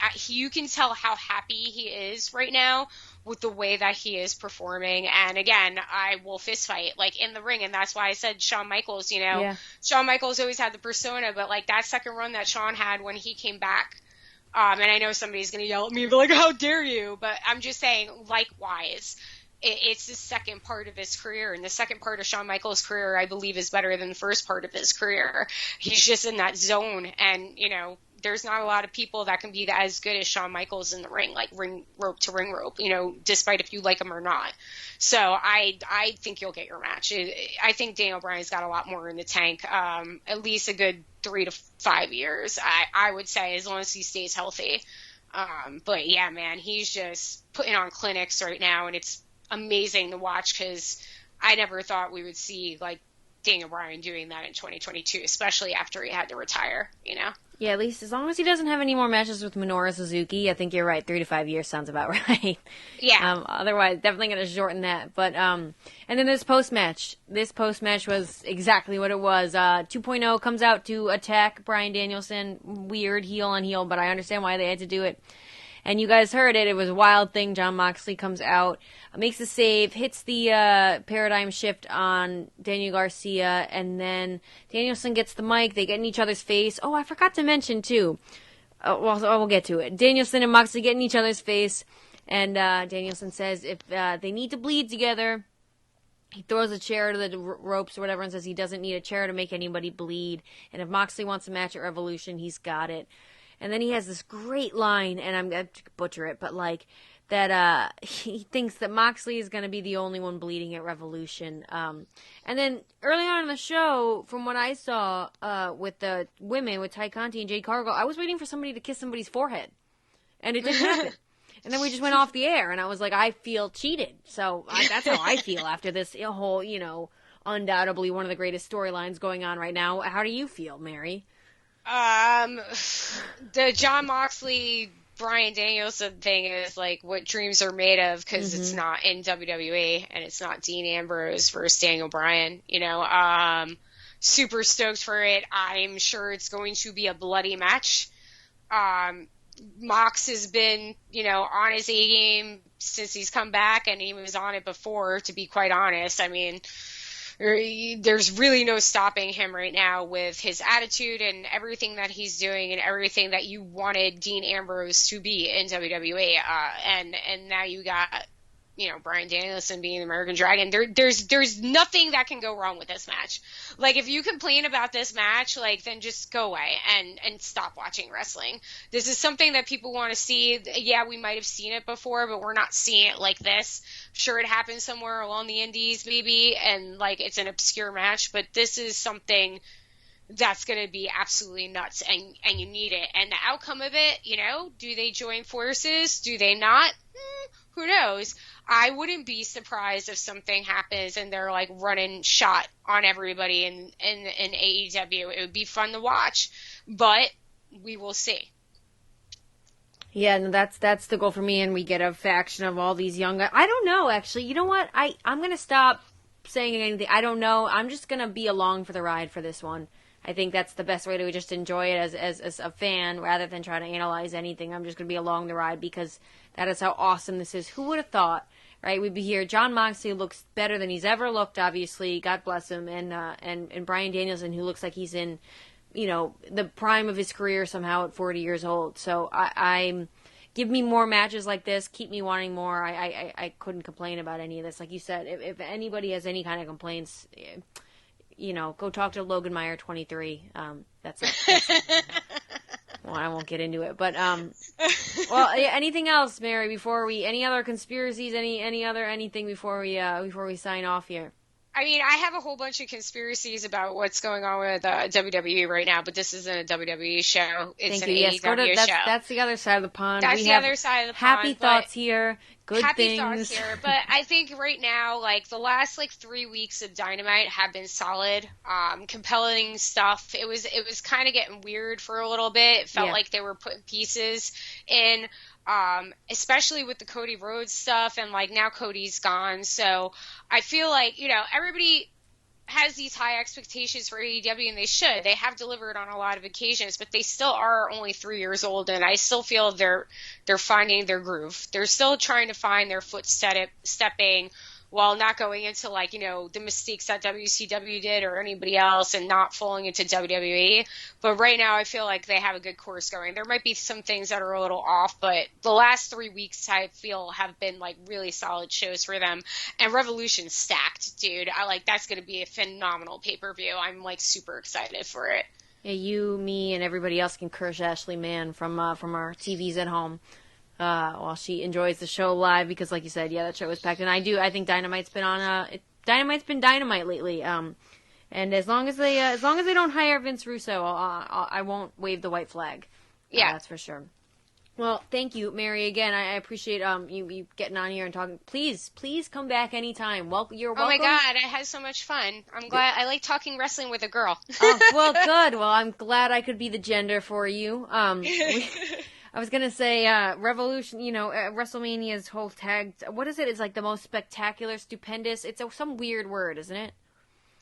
You can tell how happy he is right now with the way that he is performing. And again, I will fist fight in the ring. And that's why I said Shawn Michaels, Shawn Michaels always had the persona, but that second run that Shawn had when he came back. And I know somebody's going to yell at me, how dare you? But I'm just saying, likewise, it's the second part of his career. And the second part of Shawn Michaels' career, I believe, is better than the first part of his career. He's just in that zone. And, there's not a lot of people that can be as good as Shawn Michaels in the ring, ring rope to ring rope, despite if you like him or not. So I think you'll get your match. I think Daniel Bryan's got a lot more in the tank, at least a good 3 to 5 years, I would say, as long as he stays healthy. But yeah, man, he's just putting on clinics right now, and it's amazing to watch because I never thought we would see Daniel Bryan doing that in 2022, especially after he had to retire, Yeah, at least as long as he doesn't have any more matches with Minoru Suzuki, I think you're right. 3 to 5 years sounds about right. Yeah. Otherwise, definitely going to shorten that. But and then this post-match. This post-match was exactly what it was. 2.0 comes out to attack Bryan Danielson. Weird, heel on heel, but I understand why they had to do it. And you guys heard it. It was a wild thing. Jon Moxley comes out, makes the save, hits the paradigm shift on Daniel Garcia, and then Danielson gets the mic. They get in each other's face. Oh, I forgot to mention, too. We'll get to it. Danielson and Moxley get in each other's face, and Danielson says if they need to bleed together, he throws a chair to the ropes or whatever and says he doesn't need a chair to make anybody bleed. And if Moxley wants a match at Revolution, he's got it. And then he has this great line, and I'm going to butcher it, but that he thinks that Moxley is going to be the only one bleeding at Revolution. And then early on in the show, from what I saw with the women, with Ty Conti and Jade Cargill, I was waiting for somebody to kiss somebody's forehead. And it didn't happen. And then we just went off the air, and I was like, I feel cheated. So that's how I feel after this whole, undoubtedly one of the greatest storylines going on right now. How do you feel, Mary? The Jon Moxley Bryan Danielson thing is what dreams are made of because it's not in WWE and it's not Dean Ambrose versus Daniel Bryan, super stoked for it. I'm sure it's going to be a bloody match. Mox has been, on his A game since he's come back, and he was on it before, to be quite honest. I mean, there's really no stopping him right now with his attitude and everything that he's doing and everything that you wanted Dean Ambrose to be in WWE. And now you got, Bryan Danielson being the American Dragon. There's nothing that can go wrong with this match. Like, if you complain about this match, like, then just go away and stop watching wrestling. This is something that people want to see. Yeah, we might have seen it before, but we're not seeing it like this. Sure, it happened somewhere along the indies, maybe, and, like, it's an obscure match, but this is something that's going to be absolutely nuts, and you need it. And the outcome of it, do they join forces? Do they not? Who knows? I wouldn't be surprised if something happens and they're, like, running shot on everybody in AEW. It would be fun to watch, but we will see. Yeah, no, that's the goal for me, and we get a faction of all these young guys. I don't know, actually. You know what? I'm going to stop saying anything. I don't know. I'm just going to be along for the ride for this one. I think that's the best way to just enjoy it as a fan rather than try to analyze anything. I'm just going to be along the ride because that is how awesome this is. Who would have thought, right? We'd be here. John Moxley looks better than he's ever looked, obviously. God bless him. And Bryan Danielson, who looks like he's in, the prime of his career somehow at 40 years old. So I'm give me more matches like this. Keep me wanting more. I couldn't complain about any of this. Like you said, if anybody has any kind of complaints, go talk to Logan Meyer 23. That's it. Well, I won't get into it, but anything else, Mary? Any other conspiracies? Anything before we sign off here? I mean, I have a whole bunch of conspiracies about what's going on with WWE right now, but this isn't a WWE show. It's an AEW show. That's the other side of the pond. That's the other side of the pond. Happy thoughts here. Good happy things. Thoughts here. But I think right now, like, the last, 3 weeks of Dynamite have been solid. Compelling stuff. It was kind of getting weird for a little bit. It felt like they were putting pieces in. Especially with the Cody Rhodes stuff, and now Cody's gone. So I feel like, everybody has these high expectations for AEW, and they should. They have delivered on a lot of occasions, but they still are only 3 years old, and I still feel they're finding their groove. They're still trying to find their stepping while not going into the mistakes that WCW did or anybody else, and not falling into WWE. But right now I feel like they have a good course going. There might be some things that are a little off, but the last 3 weeks I feel have been really solid shows for them. And Revolution's stacked, dude. That's going to be a phenomenal pay-per-view. I'm super excited for it. Yeah, you, me, and everybody else can curse Ashley Mann from our TVs at home. While she enjoys the show live, because like you said, that show was packed, and I think Dynamite's been dynamite lately. And as long as they don't hire Vince Russo, I won't wave the white flag. Yeah, that's for sure. Well, thank you, Mary. Again, I appreciate you getting on here and talking. Please come back anytime. You're welcome. Oh my God, I had so much fun. I'm glad. I like talking wrestling with a girl. Oh, well, good. Well, I'm glad I could be the gender for you. I was going to say, Revolution, WrestleMania's whole tag, what is it? It's the most spectacular, stupendous. It's some weird word, isn't it?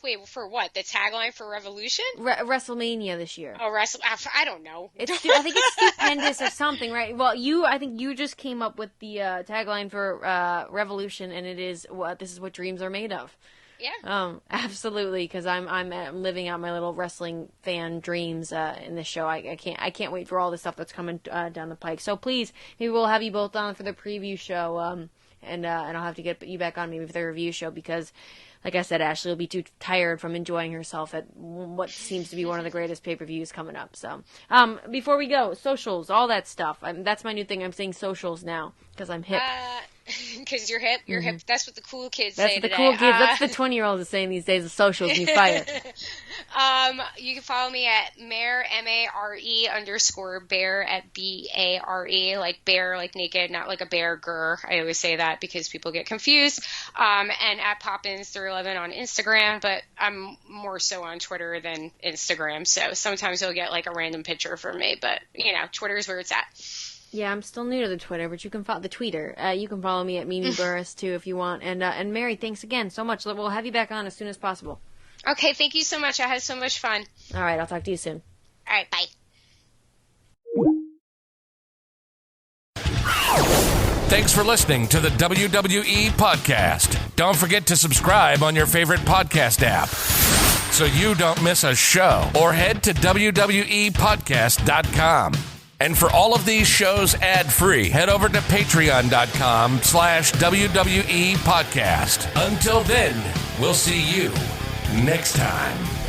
Wait, for what? The tagline for Revolution? WrestleMania this year. Oh, I don't know. I think it's stupendous or something, right? Well, I think you just came up with the tagline for Revolution, and it is, this is what dreams are made of. Yeah. Absolutely, because I'm living out my little wrestling fan dreams in this show. I can't wait for all the stuff that's coming down the pike. So please, maybe we'll have you both on for the preview show, and I'll have to get you back on maybe for the review show, because, like I said, Ashley will be too tired from enjoying herself at what seems to be one of the greatest pay-per-views coming up. So before we go, socials, all that stuff. That's my new thing. I'm saying socials now because I'm hip. Because you're hip. You're hip. That's what the cool kids say today. That's what the cool kids. That's the 20-year-olds are saying these days. The socials, you fire. You can follow me at Mare _Bear at BARE, like bear, like naked, not like a bear grr. I always say that because people get confused. And at Poppins311 on Instagram, but I'm more so on Twitter than Instagram. So sometimes you'll get a random picture from me, but Twitter is where it's at. Yeah, I'm still new to the Twitter, but you can follow the tweeter. You can follow me at Mimi Burris too if you want. And Mary, thanks again so much. We'll have you back on as soon as possible. Okay, thank you so much. I had so much fun. All right, I'll talk to you soon. All right, bye. Thanks for listening to the WWE Podcast. Don't forget to subscribe on your favorite podcast app so you don't miss a show, or head to WWEpodcast.com. And for all of these shows ad-free, head over to patreon.com/WWE Podcast. Until then, we'll see you next time.